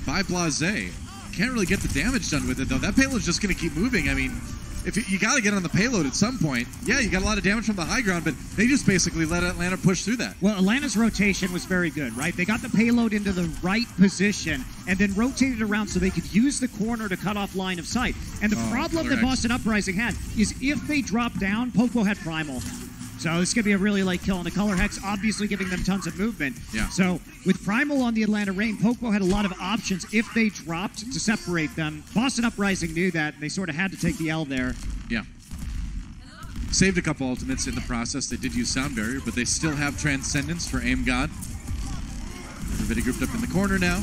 by Blase. Can't really get the damage done with it, though. That payload's just going to keep moving. I mean, if you got to get on the payload at some point. Yeah, you got a lot of damage from the high ground, but they just basically let Atlanta push through that. Well, Atlanta's rotation was very good, right? They got the payload into the right position and then rotated around so they could use the corner to cut off line of sight. And the problem that Boston Uprising had is if they dropped down, Poco had Primal. So it's going to be a really light kill, and the Color Hex obviously giving them tons of movement. Yeah. So with Primal on the Atlanta Reign, Poco had a lot of options if they dropped to separate them. Boston Uprising knew that, and they sort of had to take the L there. Yeah. Saved a couple ultimates in the process. They did use Sound Barrier, but they still have Transcendence for Aim God. Everybody grouped up in the corner now.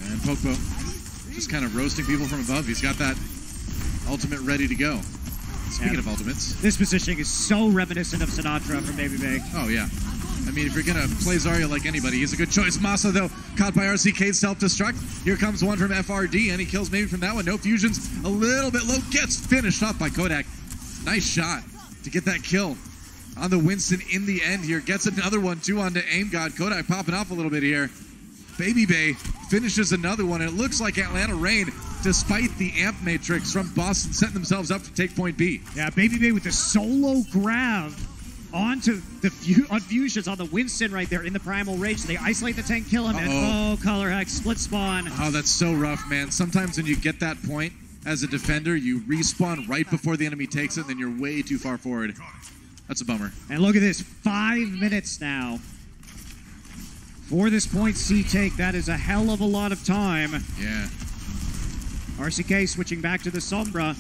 And Poco just kind of roasting people from above. He's got that ultimate ready to go. Speaking of ultimates. This positioning is so reminiscent of Sinatra from Baby Bay. Oh, yeah. I mean, if you're going to play Zarya like anybody, he's a good choice. Masaa, though, caught by RCK's self-destruct. Here comes one from FRD, and he kills maybe from that one. No fusions, a little bit low. Gets finished off by Kodak. Nice shot to get that kill on the Winston in the end here. Gets another one, too, onto Aim God. Kodak popping off a little bit here. Baby Bay finishes another one, and it looks like Atlanta Reign, despite the amp matrix from Boston, setting themselves up to take point B. Yeah, Baby Bay with the solo grab onto the fusions on the Winston right there in the Primal Rage. They isolate the tank, kill him, and Color Hex, split spawn. Oh, that's so rough, man. Sometimes when you get that point as a defender, you respawn right before the enemy takes it, and then you're way too far forward. That's a bummer. And look at this, 5 minutes now. For this point C take, that is a hell of a lot of time. Yeah. RCK switching back to the Sombra,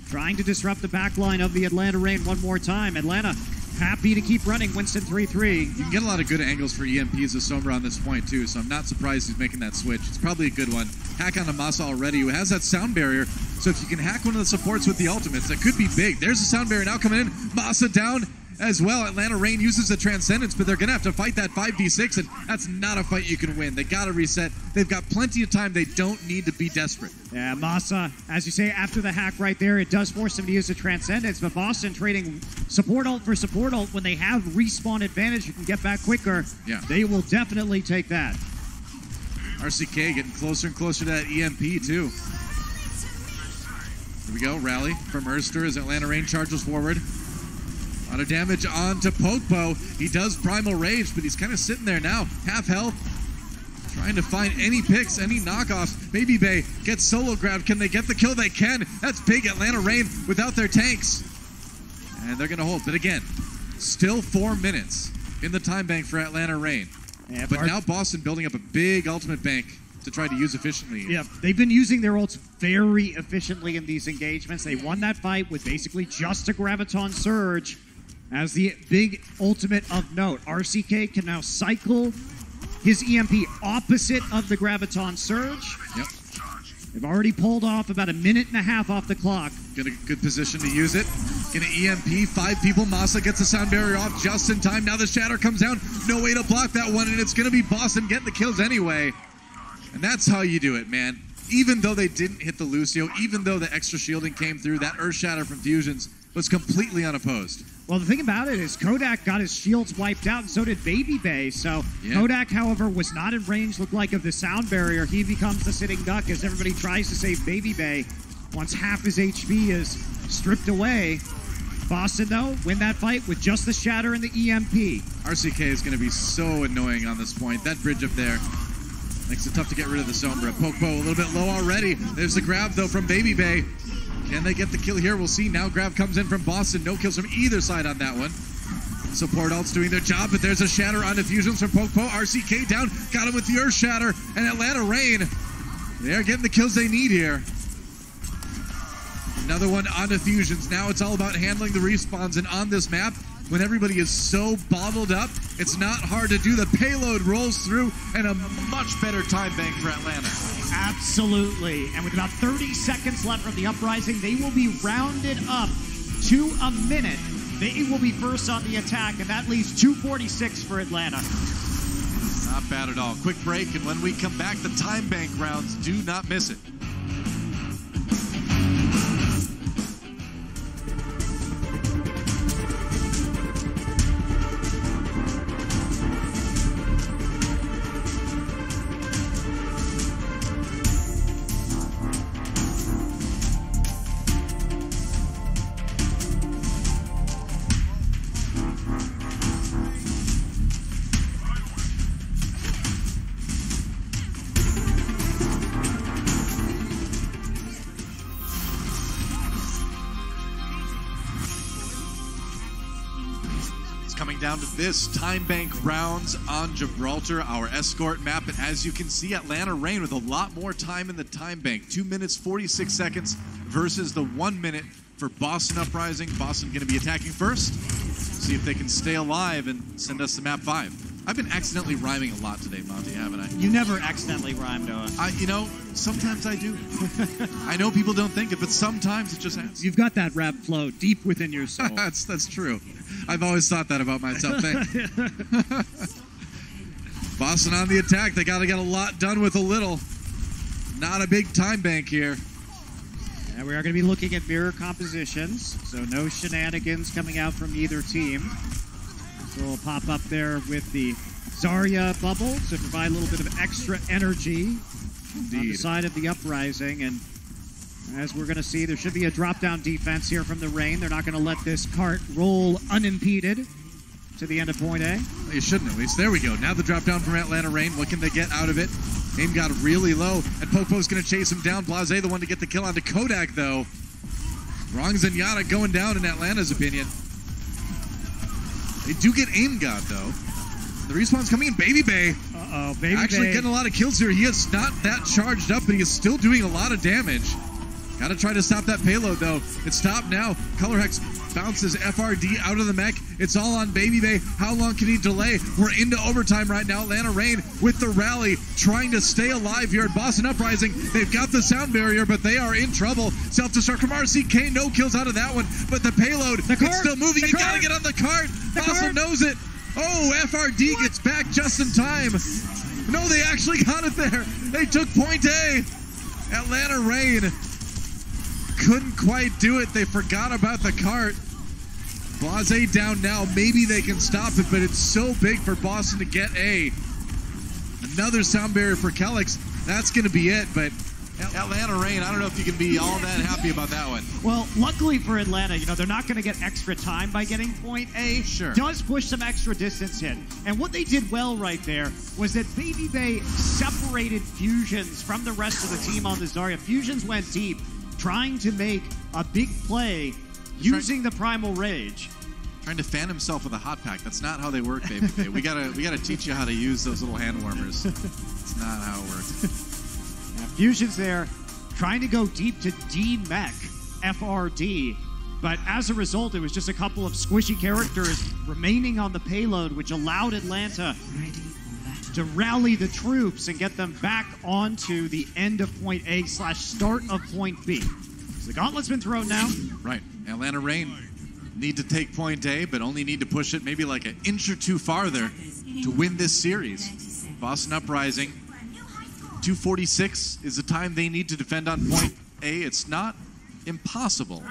trying to disrupt the backline of the Atlanta Reign one more time. Atlanta happy to keep running Winston 3-3. You can get a lot of good angles for EMPs of Sombra on this point, too, so I'm not surprised he's making that switch. It's probably a good one. Hack onto Masaa already, who has that sound barrier, so if you can hack one of the supports with the ultimates, that could be big. There's the sound barrier now coming in. Masaa down as well. Atlanta Reign uses the Transcendence, but they're going to have to fight that 5v6, and that's not a fight you can win. They got to reset. They've got plenty of time. They don't need to be desperate. Yeah, Masaa, as you say, after the hack right there, it does force them to use the Transcendence, but Boston trading support ult for support ult when they have respawn advantage, you can get back quicker. Yeah. They will definitely take that. RCK getting closer and closer to that EMP, too. Here we go, rally from Erster as Atlanta Reign charges forward. A lot of damage onto Popo. He does Primal Rage, but he's kind of sitting there now. Half health. Trying to find any picks, any knockoffs. Baby Bay gets solo grabbed. Can they get the kill? They can. That's big. Atlanta Reign without their tanks. And they're going to hold. But again, still 4 minutes in the time bank for Atlanta Reign. Yeah, but now Boston building up a big ultimate bank to try to use efficiently. Yeah, they've been using their ults very efficiently in these engagements. They won that fight with basically just a Graviton Surge as the big ultimate of note. RCK can now cycle his EMP opposite of the Graviton Surge. Yep. They've already pulled off about a minute and a half off the clock. Get a good position to use it. Get an EMP, 5 people. Masaa gets the sound barrier off just in time. Now the Shatter comes down. No way to block that one, and it's going to be Boston getting the kills anyway. And that's how you do it, man. Even though they didn't hit the Lucio, even though the extra shielding came through, that Earth Shatter from Fusions was completely unopposed. Well, the thing about it is Kodak got his shields wiped out, and so did Baby Bay. So Yeah. Kodak, however, was not in range, looked like, of the sound barrier. He becomes the sitting duck as everybody tries to save Baby Bay once half his HP is stripped away. Boston, though, win that fight with just the Shatter and the EMP. RCK is going to be so annoying on this point. That bridge up there makes it tough to get rid of the Sombra. Pokpo a little bit low already. There's the grab, though, from Baby Bay. Can they get the kill here? We'll see. Now grab comes in from Boston. No kills from either side on that one. Support ults doing their job, but there's a Shatter on the Fusions from Pokpo. RCK down. Got him with the Earth Shatter. And Atlanta Reign, they're getting the kills they need here. Another one on the Fusions. Now it's all about handling the respawns. And on this map, when everybody is so bottled up, it's not hard to do. The payload rolls through, and a much better time bank for Atlanta. Absolutely. And with about 30 seconds left from the Uprising, they will be rounded up to a minute. They will be first on the attack, and that leaves 2:46 for Atlanta. Not bad at all. Quick break, and when we come back, the time bank rounds. Do not miss it. Coming down to this time bank rounds on Gibraltar, our escort map. And as you can see, Atlanta Reign with a lot more time in the time bank. 2 minutes, 46 seconds versus the 1 minute for Boston Uprising. Boston going to be attacking first. See if they can stay alive and send us to map 5. I've been accidentally rhyming a lot today, Monty, haven't I? You never accidentally rhyme, Noah. You know, sometimes I do. I know people don't think it, but sometimes it just happens. You've got that rap flow deep within your soul. That's true. I've always thought that about myself. Boston on the attack. They got to get a lot done with a little. Not a big time bank here. And we are going to be looking at mirror compositions, so no shenanigans coming out from either team. So we'll pop up there with the Zarya bubble to provide a little bit of extra energy on the side of the Uprising. And as we're going to see, there should be a drop-down defense here from the Reign. They're not going to let this cart roll unimpeded to the end of point A. Well, you shouldn't, at least. There we go. Now the drop-down from Atlanta Reign. What can they get out of it? Aim got really low, and Popo's going to chase him down. Blase, the one to get the kill onto Kodak, though. Wrong Zenyatta going down in Atlanta's opinion. They do get aim god, though. The respawn's coming in. Baby Bay. Uh-oh, Baby Bay. Actually getting a lot of kills here. He is not that charged up, but he is still doing a lot of damage. Got to try to stop that payload, though. It's stopped now. Color Hex bounces FRD out of the mech. It's all on Baby Bay. How long can he delay? We're into overtime right now. Atlanta Reign with the rally, trying to stay alive here at Boston Uprising. They've got the sound barrier, but they are in trouble. Self-destruct from RCK. No kills out of that one, but the payload, it's still moving. You got to get on the cart. Fossil knows it. Oh, FRD gets back just in time. No, they actually got it there. They took point A. Atlanta Reign couldn't quite do it. They forgot about the cart. Blase down now. Maybe they can stop it, but it's so big for Boston to get A. Another sound barrier for Kellex. That's going to be it, but Atlanta Reign, I don't know if you can be all that happy about that one. Well, luckily for Atlanta, you know, they're not going to get extra time by getting point A. Sure. Does push some extra distance in. And what they did well right there was that Baby Bay separated Fusions from the rest of the team on the Zarya. Fusions went deep, trying to make a big play using the Primal Rage. Trying to fan himself with a hot pack. That's not how they work, baby. we gotta teach you how to use those little hand warmers. It's not how it works. Yeah, Fusion's there, trying to go deep to D-Mech FRD. But as a result, it was just a couple of squishy characters remaining on the payload, which allowed Atlanta to rally the troops and get them back onto the end of point A / start of point B. So the gauntlet's been thrown now. Right. Atlanta Reign need to take point A, but only need to push it maybe like an inch or two farther to win this series. Boston Uprising, 2:46 is the time they need to defend on point A. It's not impossible.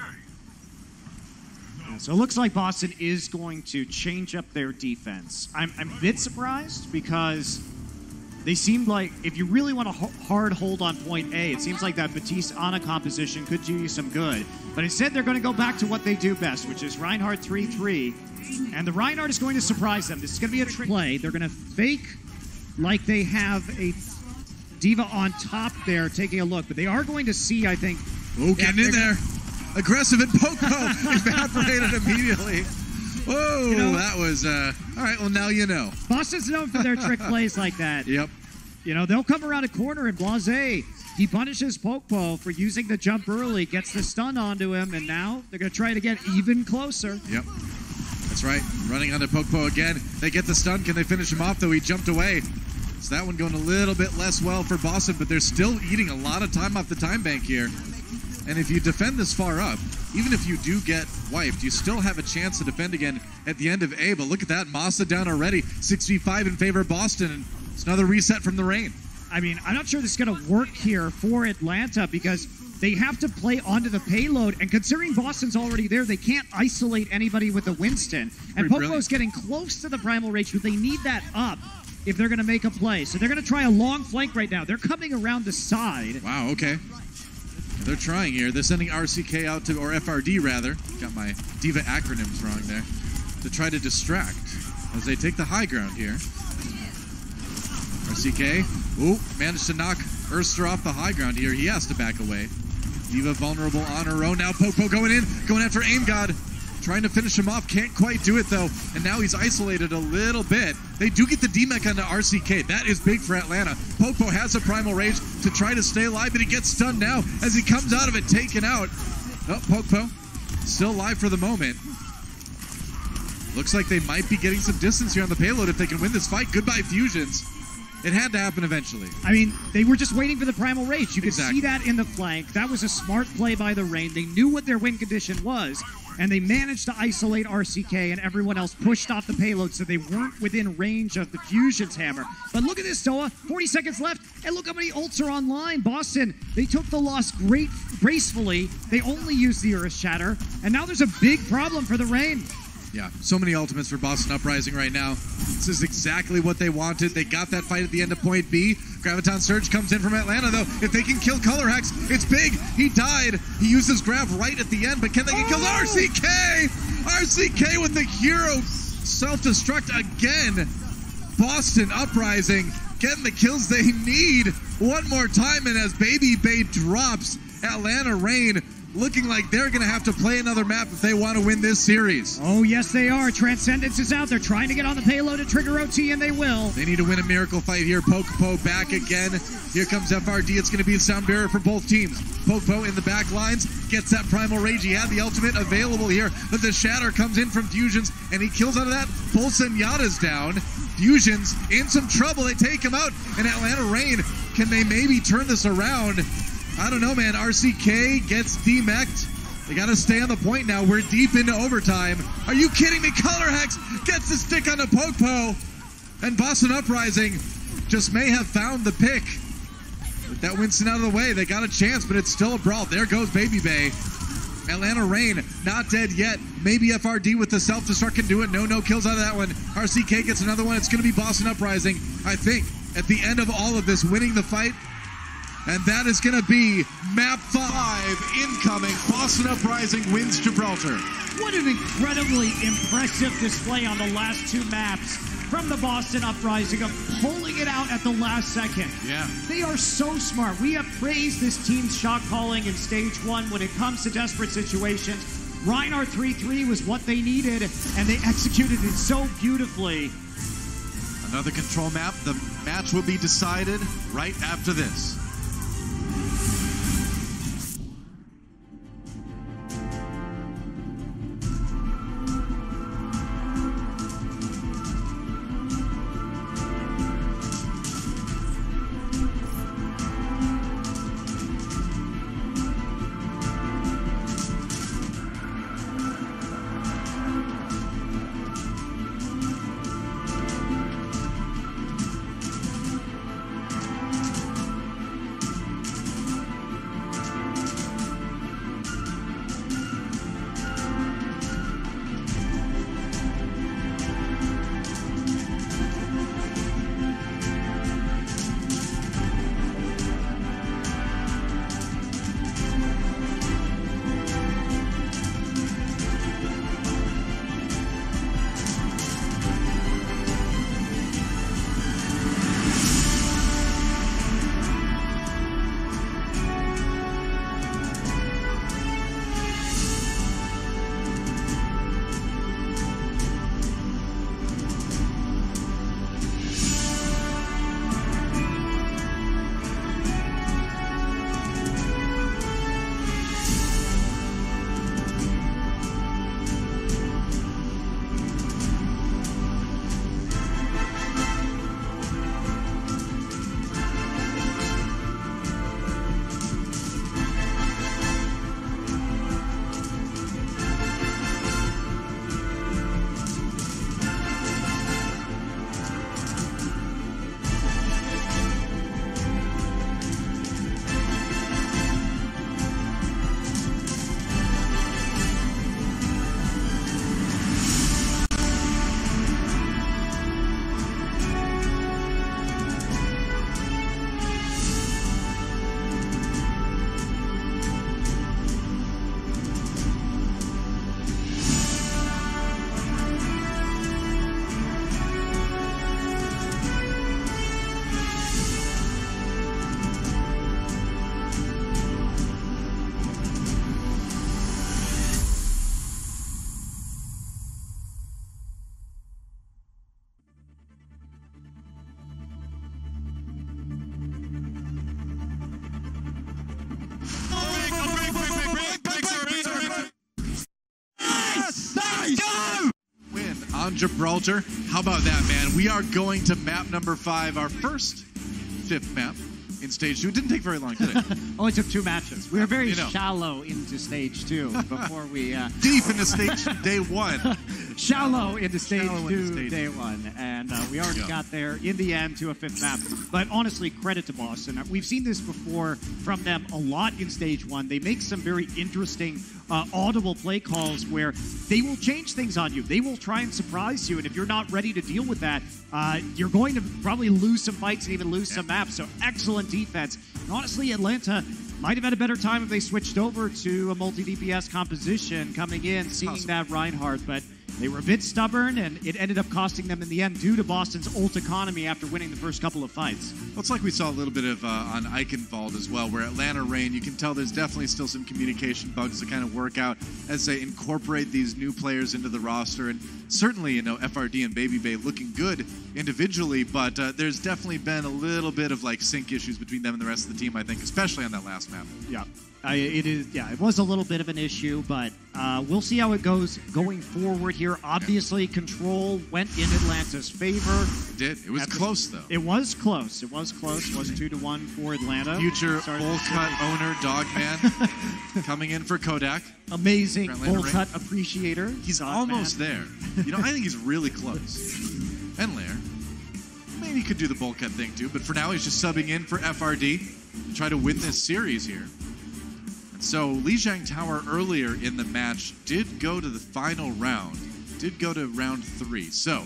So it looks like Boston is going to change up their defense. I'm a bit surprised because they seemed like, if you really want a hard hold on point A, it seems like that Batiste-Ana composition could do you some good. But instead, they're going to go back to what they do best, which is Reinhardt 3-3. And the Reinhardt is going to surprise them. This is going to be a trick play. They're going to fake like they have a D.Va on top there taking a look. But they are going to see, I think... Oh, getting in there. Aggressive and Poco evaporated immediately. Whoa, that was, all right, well, now you know. Boston's known for their trick plays like that. Yep. You know, they'll come around a corner and Blasé, he punishes Poco for using the jump early, gets the stun onto him, and now they're going to try to get even closer. Yep. That's right. Running onto Poco again. They get the stun. Can they finish him off, though? He jumped away. So that one going a little bit less well for Boston, but they're still eating a lot of time off the time bank here. And if you defend this far up, even if you do get wiped, you still have a chance to defend again at the end of A. But look at that, Masaa down already, 6v5 in favor of Boston, and it's another reset from the Reign. I mean, I'm not sure this is going to work here for Atlanta because they have to play onto the payload, and considering Boston's already there, they can't isolate anybody with the Winston. And Poco's getting close to the Primal Rage, but they need that up if they're going to make a play. So they're going to try a long flank right now. They're coming around the side. Wow, okay. They're trying here. They're sending RCK out to, or FRD rather, got my D.Va acronyms wrong there, to try to distract as they take the high ground here. RCK, ooh, managed to knock Erster off the high ground here. He has to back away. D.Va vulnerable on her own. Now Poco going in, going after Aim God. Trying to finish him off, can't quite do it though, and now he's isolated a little bit. They do get the D-Mech onto RCK. That is big for Atlanta. Poco has a Primal Rage to try to stay alive, but he gets stunned now as he comes out of it, taken out. Oh, Poco still alive for the moment. Looks like they might be getting some distance here on the payload if they can win this fight. Goodbye, Fusions. It had to happen eventually. I mean, they were just waiting for the Primal Rage. You could see that in the flank. That was a smart play by the Reign. They knew what their win condition was, and they managed to isolate RCK, and everyone else pushed off the payload so they weren't within range of the Fusion's hammer. But look at this, Toa. 40 seconds left, and look how many ults are online. Boston, they took the loss gracefully. They only used the Earth Shatter, and now there's a big problem for the Reign. Yeah, so many ultimates for Boston Uprising right now. This is exactly what they wanted. They got that fight at the end of point B. Graviton Surge comes in from Atlanta, though. If they can kill Color Hex, it's big. He died. He uses Grav right at the end, but can they get killed? RCK! RCK with the hero self-destruct again. Boston Uprising getting the kills they need one more time, and as Baby Bay drops, Atlanta Reign looking like they're going to have to play another map if they want to win this series. Oh, yes, they are. Transcendence is out. They're trying to get on the payload and trigger OT, and they will. They need to win a miracle fight here. Poco back again. Here comes FRD. It's going to be a sound barrier for both teams. Poco in the back lines gets that Primal Rage. He had the ultimate available here, but the Shatter comes in from Fusions, and he kills out of that. Full Senyata's down. Fusions in some trouble. They take him out, and Atlanta Reign, can they maybe turn this around? I don't know, man. RCK gets D-Mech'd. They got to stay on the point now. We're deep into overtime. Are you kidding me? Color Hex gets the stick on the Poco. And Boston Uprising just may have found the pick. With that Winston out of the way, they got a chance, but it's still a brawl. There goes Baby Bay. Atlanta Reign not dead yet. Maybe FRD with the self-destruct can do it. No kills out of that one. RCK gets another one. It's going to be Boston Uprising, I think, at the end of all of this, winning the fight. And that is going to be map 5 incoming. Boston Uprising wins Gibraltar. What an incredibly impressive display on the last two maps from the Boston Uprising of pulling it out at the last second. Yeah. They are so smart. We have praised this team's shot calling in stage 1 when it comes to desperate situations. Reinhardt 3-3 was what they needed, and they executed it so beautifully. Another control map. The match will be decided right after this. Gibraltar. How about that, man? We are going to map number 5, our first 5th map in stage 2. It didn't take very long, did it? Only took 2 matches. We were very shallow into stage 2 before we... Deep into stage day 1. Shallow into stage 2 day 1. And we already got there in the end to a 5th map. But honestly, credit to Boston. We've seen this before from them a lot in stage 1. They make some very interesting audible play calls where they will change things on you. They will try and surprise you, and if you're not ready to deal with that, you're going to probably lose some fights and even lose some maps. So excellent defense. And honestly, Atlanta might have had a better time if they switched over to a multi-DPS composition coming in, seeing that Reinhardt, but they were a bit stubborn, and it ended up costing them in the end due to Boston's ult economy after winning the first couple of fights. Well, it's like we saw a little bit of on Eichenwald as well, where Atlanta Reign, you can tell there's definitely still some communication bugs to kind of work out as they incorporate these new players into the roster. And certainly, you know, FRD and Baby Bay looking good individually, but there's definitely been a little bit of like sync issues between them and the rest of the team, I think, especially on that last map. Yeah. It was a little bit of an issue, but we'll see how it goes going forward here. Obviously, control went in Atlanta's favor. It did. It was close, though. It was close. It was close. It was 2-1 for Atlanta. Future bowl cut owner, Dogman, coming in for Kodak. Amazing bowl cut appreciator. He's almost there. You know, I think he's really close. And Lair. Maybe he could do the bowl cut thing, too, but for now, he's just subbing in for FRD to try to win this series here. So Lijiang Tower earlier in the match did go to the final round, did go to round 3. So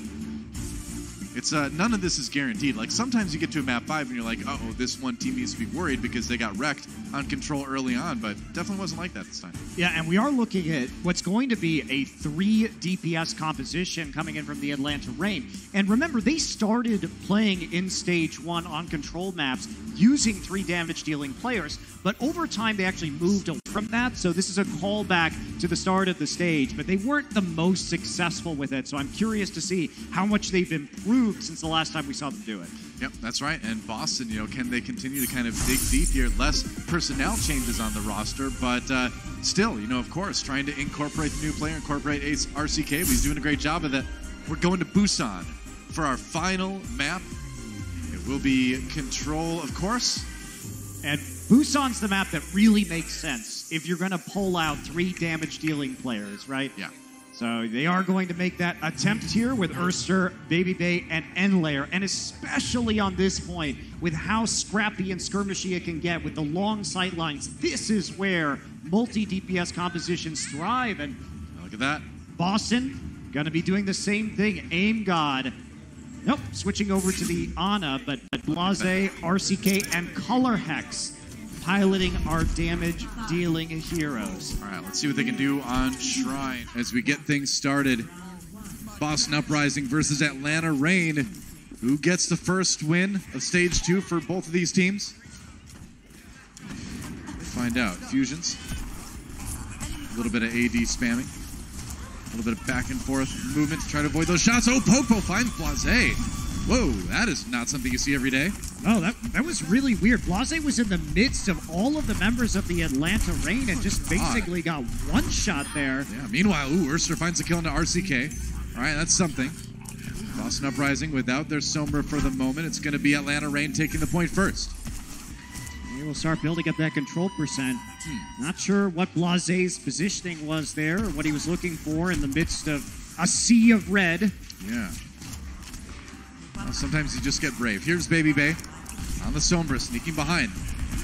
It's none of this is guaranteed. Like sometimes you get to a map 5 and you're like, uh-oh, this one team needs to be worried because they got wrecked on control early on, but definitely wasn't like that this time. Yeah, and we are looking at what's going to be a 3 DPS composition coming in from the Atlanta Reign. And remember, they started playing in Stage 1 on control maps using 3 damage-dealing players, but over time they actually moved away from that, so this is a callback to the start of the stage, but they weren't the most successful with it, so I'm curious to see how much they've improved since the last time we saw them do it. Yep, that's right. And Boston, can they continue to kind of dig deep here? Less personnel changes on the roster, but still, of course, trying to incorporate the new player, incorporate Ace RCK, but he's doing a great job of that. We're going to Busan for our final map. It will be Control, of course. And Busan's the map that really makes sense if you're going to pull out 3 damage-dealing players, right? Yeah. So they are going to make that attempt here with Urster, Baby Bay, and Enlayer, and especially on this point, with how scrappy and skirmishy it can get with the long sight lines, this is where multi-DPS compositions thrive. And look at that. Boston, going to be doing the same thing. Aim God. Nope, switching over to the Ana, but Blase, RCK, and Color Hex piloting our damage-dealing heroes. All right, let's see what they can do on Shrine as we get things started. Boston Uprising versus Atlanta Reign. Who gets the first win of Stage 2 for both of these teams? Find out. Fusions. A little bit of AD spamming. A little bit of back and forth movement to try to avoid those shots. Oh, Popo finds Blase. Whoa, that is not something you see every day. Oh, that was really weird. Blase was in the midst of all of the members of the Atlanta Reign and just basically got one shot there. Yeah, meanwhile, Urster finds a kill into RCK. All right, that's something. Boston Uprising without their Sombra for the moment. It's going to be Atlanta Reign taking the point first. They will start building up that control percent. Not sure what Blase's positioning was there or what he was looking for in the midst of a sea of red. Yeah. Well, sometimes you just get brave. Here's Baby Bay on the Sombra, sneaking behind.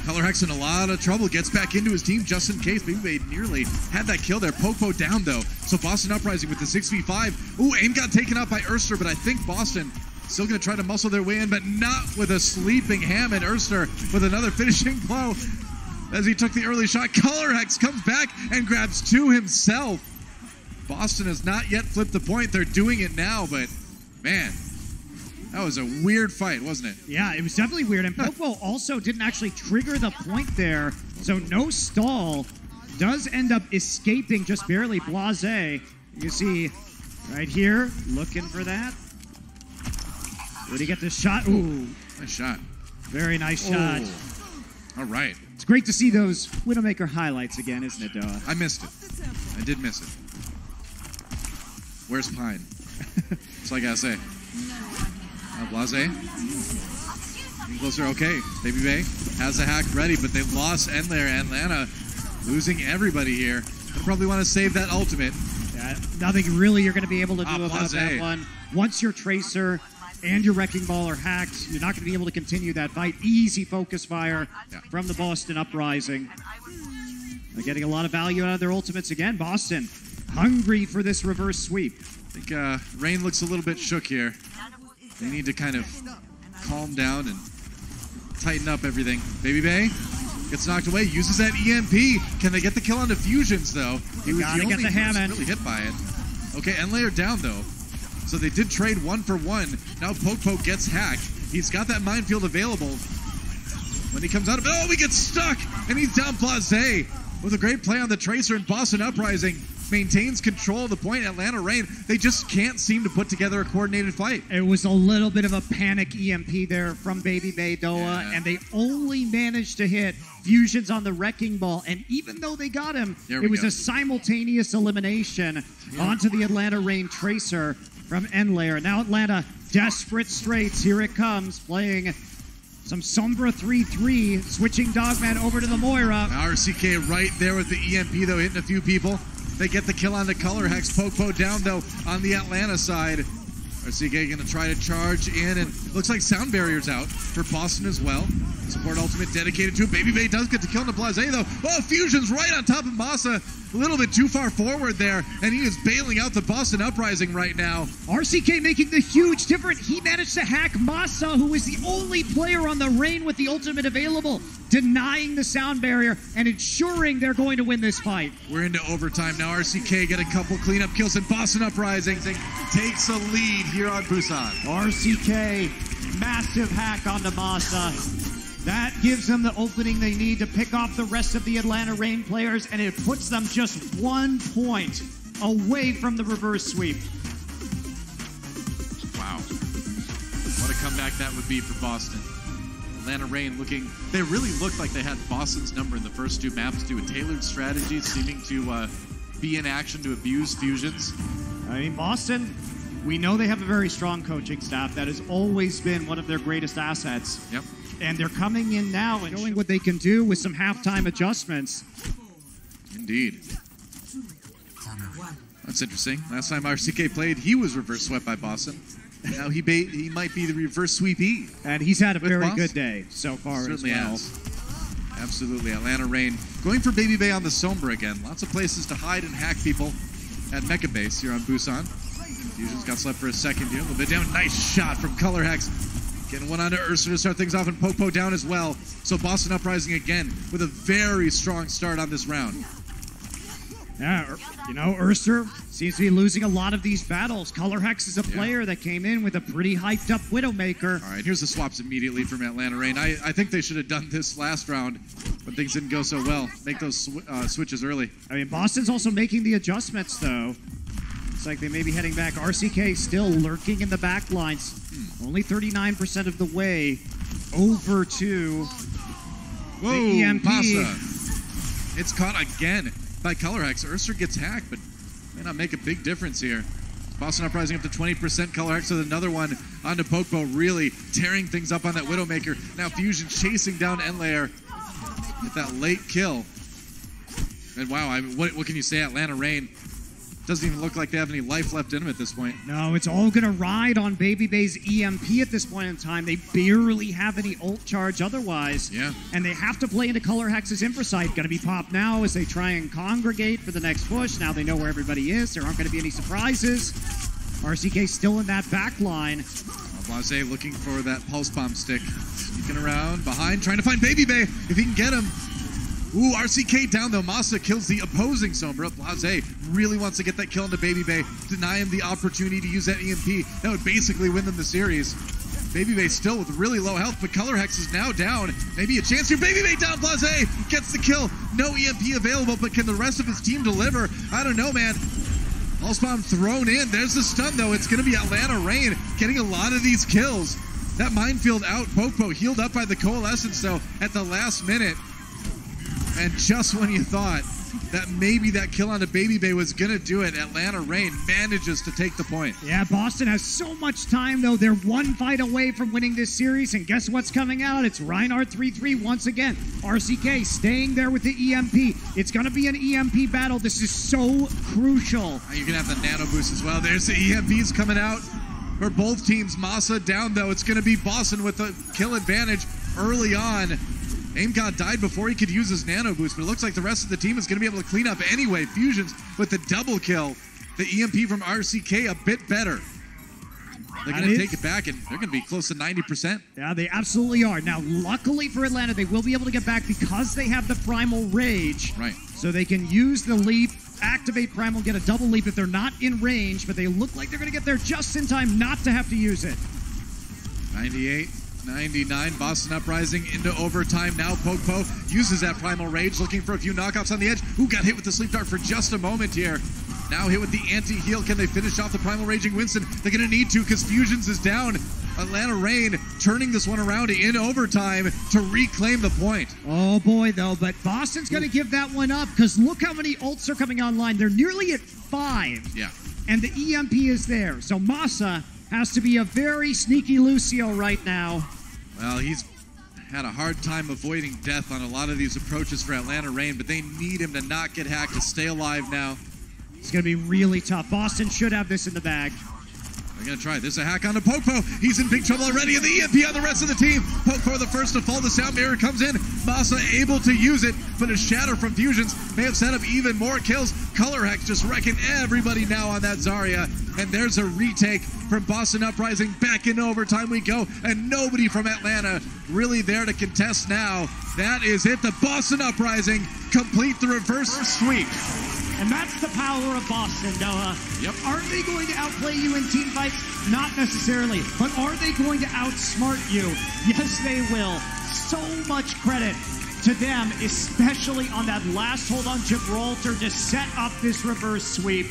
Color Hex in a lot of trouble, gets back into his team just in case. Baby Bay nearly had that kill there. Popo down, though. So Boston Uprising with the 6v5. Ooh, aim got taken out by Urster, but I think Boston still going to try to muscle their way in, but not with a sleeping Hammond. Urster with another finishing blow as he took the early shot. Color Hex comes back and grabs 2 himself. Boston has not yet flipped the point. They're doing it now, but man, that was a weird fight, wasn't it? Yeah, it was definitely weird. And Popo also didn't actually trigger the point there, so no stall. Does end up escaping just barely. Blase, you see right here, looking for that. Would he get the shot? Ooh. Nice shot. Very nice shot. All right. It's great to see those Widowmaker highlights again, isn't it, Doa? I missed it. I did miss it. Where's Pine? That's all I gotta say. Blase. Closer, okay. Baby Bay has the hack ready, but they lost Enlayer. Atlanta losing everybody here. They'll probably want to save that ultimate. Yeah, nothing really you're going to be able to do about Blase. that one. Once your Tracer and your Wrecking Ball are hacked, you're not going to be able to continue that fight. Easy focus fire from the Boston Uprising. They're getting a lot of value out of their ultimates again. Boston hungry for this reverse sweep. I think Reign looks a little bit shook here. They need to kind of calm down and tighten up everything. Baby Bay gets knocked away, uses that EMP. Can they get the kill on the Fusions, though? You gotta get the Hammond. Really hit by it. Okay, Enlayer down, though. So they did trade 1 for 1. Now Popo gets hacked. He's got that minefield available. When he comes out of it, oh, he gets stuck! And he's down Blase with a great play on the Tracer, and Boston Uprising maintains control of the point. Atlanta Reign, they just can't seem to put together a coordinated fight. It was a little bit of a panic EMP there from Baby Bay Doa, and they only managed to hit Fusions on the Wrecking Ball. And even though they got him, it was a simultaneous elimination onto the Atlanta Reign Tracer from Enlayer. Now Atlanta, desperate straits. Here it comes, playing some Sombra 3-3, switching Dogman over to the Moira. RCK right there with the EMP, though, hitting a few people. They get the kill on the Color Hex. Popo down, though, on the Atlanta side. RCK going to try to charge in, and looks like Sound Barrier's out for Boston as well. Support ultimate dedicated to it. Baby Bay does get the kill on the Blase, though. Oh, Fusion's right on top of Masaa. A little bit too far forward there, and he is bailing out the Boston Uprising right now. RCK making the huge difference. He managed to hack Masaa, who is the only player on the Reign with the ultimate available, denying the sound barrier and ensuring they're going to win this fight. We're into overtime now. RCK get a couple cleanup kills, and Boston Uprising takes a lead here on Busan. RCK, massive hack onto Masaa. That gives them the opening they need to pick off the rest of the Atlanta Reign players, and it puts them just 1 point away from the reverse sweep. Wow. What a comeback that would be for Boston. Atlanta Reign looking, they really looked like they had Boston's number in the first 2 maps, do a tailored strategy, seeming to be in action to abuse fusions. I mean, Boston, we know they have a very strong coaching staff. That has always been one of their greatest assets. Yep. And they're coming in now and showing what they can do with some halftime adjustments. Indeed. That's interesting. Last time RCK played, he was reverse swept by Boston. Now he might be the reverse sweepee. And he's had a very good day so far Certainly as well. Has. Absolutely. Atlanta Reign going for Baby Bay on the Sombra again. Lots of places to hide and hack people at Mecha Base here on Busan. Fusion's got slept for a second here. A little bit down. Nice shot from Color Hex. Getting one onto Ursa to start things off, and Popo down as well. So Boston Uprising again with a very strong start on this round. Yeah, you know, Ursa seems to be losing a lot of these battles. Color Hex is a player that came in with a pretty hyped up Widowmaker. All right, here's the swaps immediately from Atlanta Reign. I think they should have done this last round, but things didn't go so well. Make those switches early. I mean, Boston's also making the adjustments, though. It's like they may be heading back. RCK still lurking in the back lines. Only 39% of the way over to the EMP. Masaa. It's caught again by Color Hex. Ursa gets hacked, but may not make a big difference here. Boston Uprising up to 20%. Color Hex with another one onto Popo, really tearing things up on that Widowmaker. Now Fusion chasing down Endlayer. Get that late kill. And wow, I mean, what can you say? Atlanta Reign doesn't even look like they have any life left in them at this point. No, it's all going to ride on Baby Bay's EMP at this point in time. They barely have any ult charge otherwise. Yeah. And they have to play into Color Hex's Infrasight. Going to be popped now as they try and congregate for the next push. Now they know where everybody is. There aren't going to be any surprises. RCK still in that back line. Blase looking for that pulse bomb stick. Sneaking around behind, trying to find Baby Bay if he can get him. Ooh, RCK down though. Masaa kills the opposing Sombra. Blase really wants to get that kill into Baby Bay, deny him the opportunity to use that EMP. That would basically win them the series. Baby Bay still with really low health, but Color Hex is now down. Maybe a chance here. Baby Bay down. Blase gets the kill. No EMP available, but can the rest of his team deliver? I don't know, man. Pulse bomb thrown in. There's the stun though. It's going to be Atlanta Reign getting a lot of these kills. That minefield out. Popo healed up by the Coalescence though at the last minute. And just when you thought that maybe that kill on the Baby Bay was going to do it, Atlanta Reign manages to take the point. Yeah, Boston has so much time, though. They're one fight away from winning this series, and guess what's coming out? It's Reinhardt 3-3 once again. RCK staying there with the EMP. It's going to be an EMP battle. This is so crucial. You can have the nano boost as well. There's the EMPs coming out for both teams. Masaa down, though. It's going to be Boston with the kill advantage early on. AimGod died before he could use his nano boost, but it looks like the rest of the team is going to be able to clean up anyway. Fusions with the double kill. The EMP from RCK a bit better. They're going to take it back, and they're going to be close to 90%. Yeah, they absolutely are. Now, luckily for Atlanta, they will be able to get back because they have the Primal Rage. Right. So they can use the leap, activate Primal, get a double leap if they're not in range, but they look like they're going to get there just in time not to have to use it. 98-99, Boston Uprising into overtime. Now Popo uses that Primal Rage, looking for a few knockouts on the edge. Ooh, got hit with the Sleep Dart for just a moment here. Now hit with the anti-heal. Can they finish off the Primal Raging Winston? They're going to need to because Fusions is down. Atlanta Reign turning this one around in overtime to reclaim the point. Oh boy, though, but Boston's going to give that one up because look how many ults are coming online. They're nearly at 5. Yeah. And the EMP is there. So Masaa has to be a very sneaky Lucio right now. Well, he's had a hard time avoiding death on a lot of these approaches for Atlanta Reign, but they need him to not get hacked, to stay alive now. It's going to be really tough. Boston should have this in the bag. They're going to try. There's a hack onto Pokefo. He's in big trouble already, and the EMP on the rest of the team. Pokefo the first to fall. The Sound Mirror comes in. Masaa able to use it, but a shatter from Fusions may have set up even more kills. Color Hex just wrecking everybody now on that Zarya. And there's a retake from Boston Uprising. Back in overtime we go, and nobody from Atlanta really there to contest now. That is it. The Boston Uprising complete the reverse sweep. And that's the power of Boston, Noah. Yep. Are they going to outplay you in team fights? Not necessarily. But are they going to outsmart you? Yes, they will. So much credit to them, especially on that last hold on Gibraltar to set up this reverse sweep.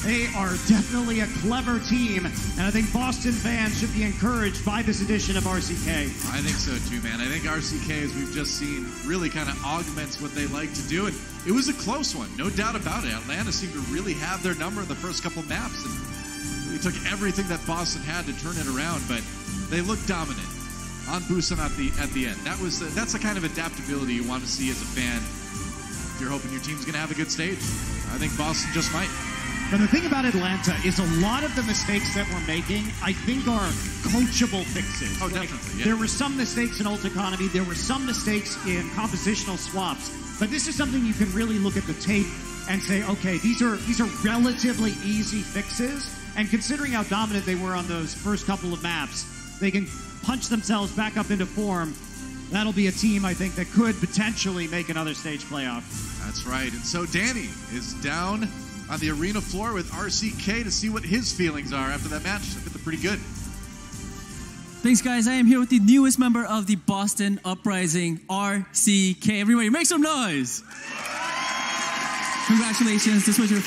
They are definitely a clever team, and I think Boston fans should be encouraged by this edition of RCK. I think so too, man. I think RCK, as we've just seen, really kind of augments what they like to do, and it was a close one, no doubt about it. Atlanta seemed to really have their number in the first couple maps, and really took everything that Boston had to turn it around, but they looked dominant on Busan at the end. That's the kind of adaptability you want to see as a fan if you're hoping your team's going to have a good stage. I think Boston just might. But the thing about Atlanta is a lot of the mistakes that we're making, I think, are coachable fixes. Oh, definitely, yeah. There were some mistakes in ult economy. There were some mistakes in compositional swaps. But this is something you can really look at the tape and say, okay, these are relatively easy fixes. And considering how dominant they were on those first couple of maps, they can punch themselves back up into form. That'll be a team, I think, that could potentially make another stage playoff. That's right. And so Danny is down on the arena floor with RCK to see what his feelings are after that match. I think they're pretty good. Thanks, guys. I am here with the newest member of the Boston Uprising, RCK. Everybody, make some noise. Congratulations. This was your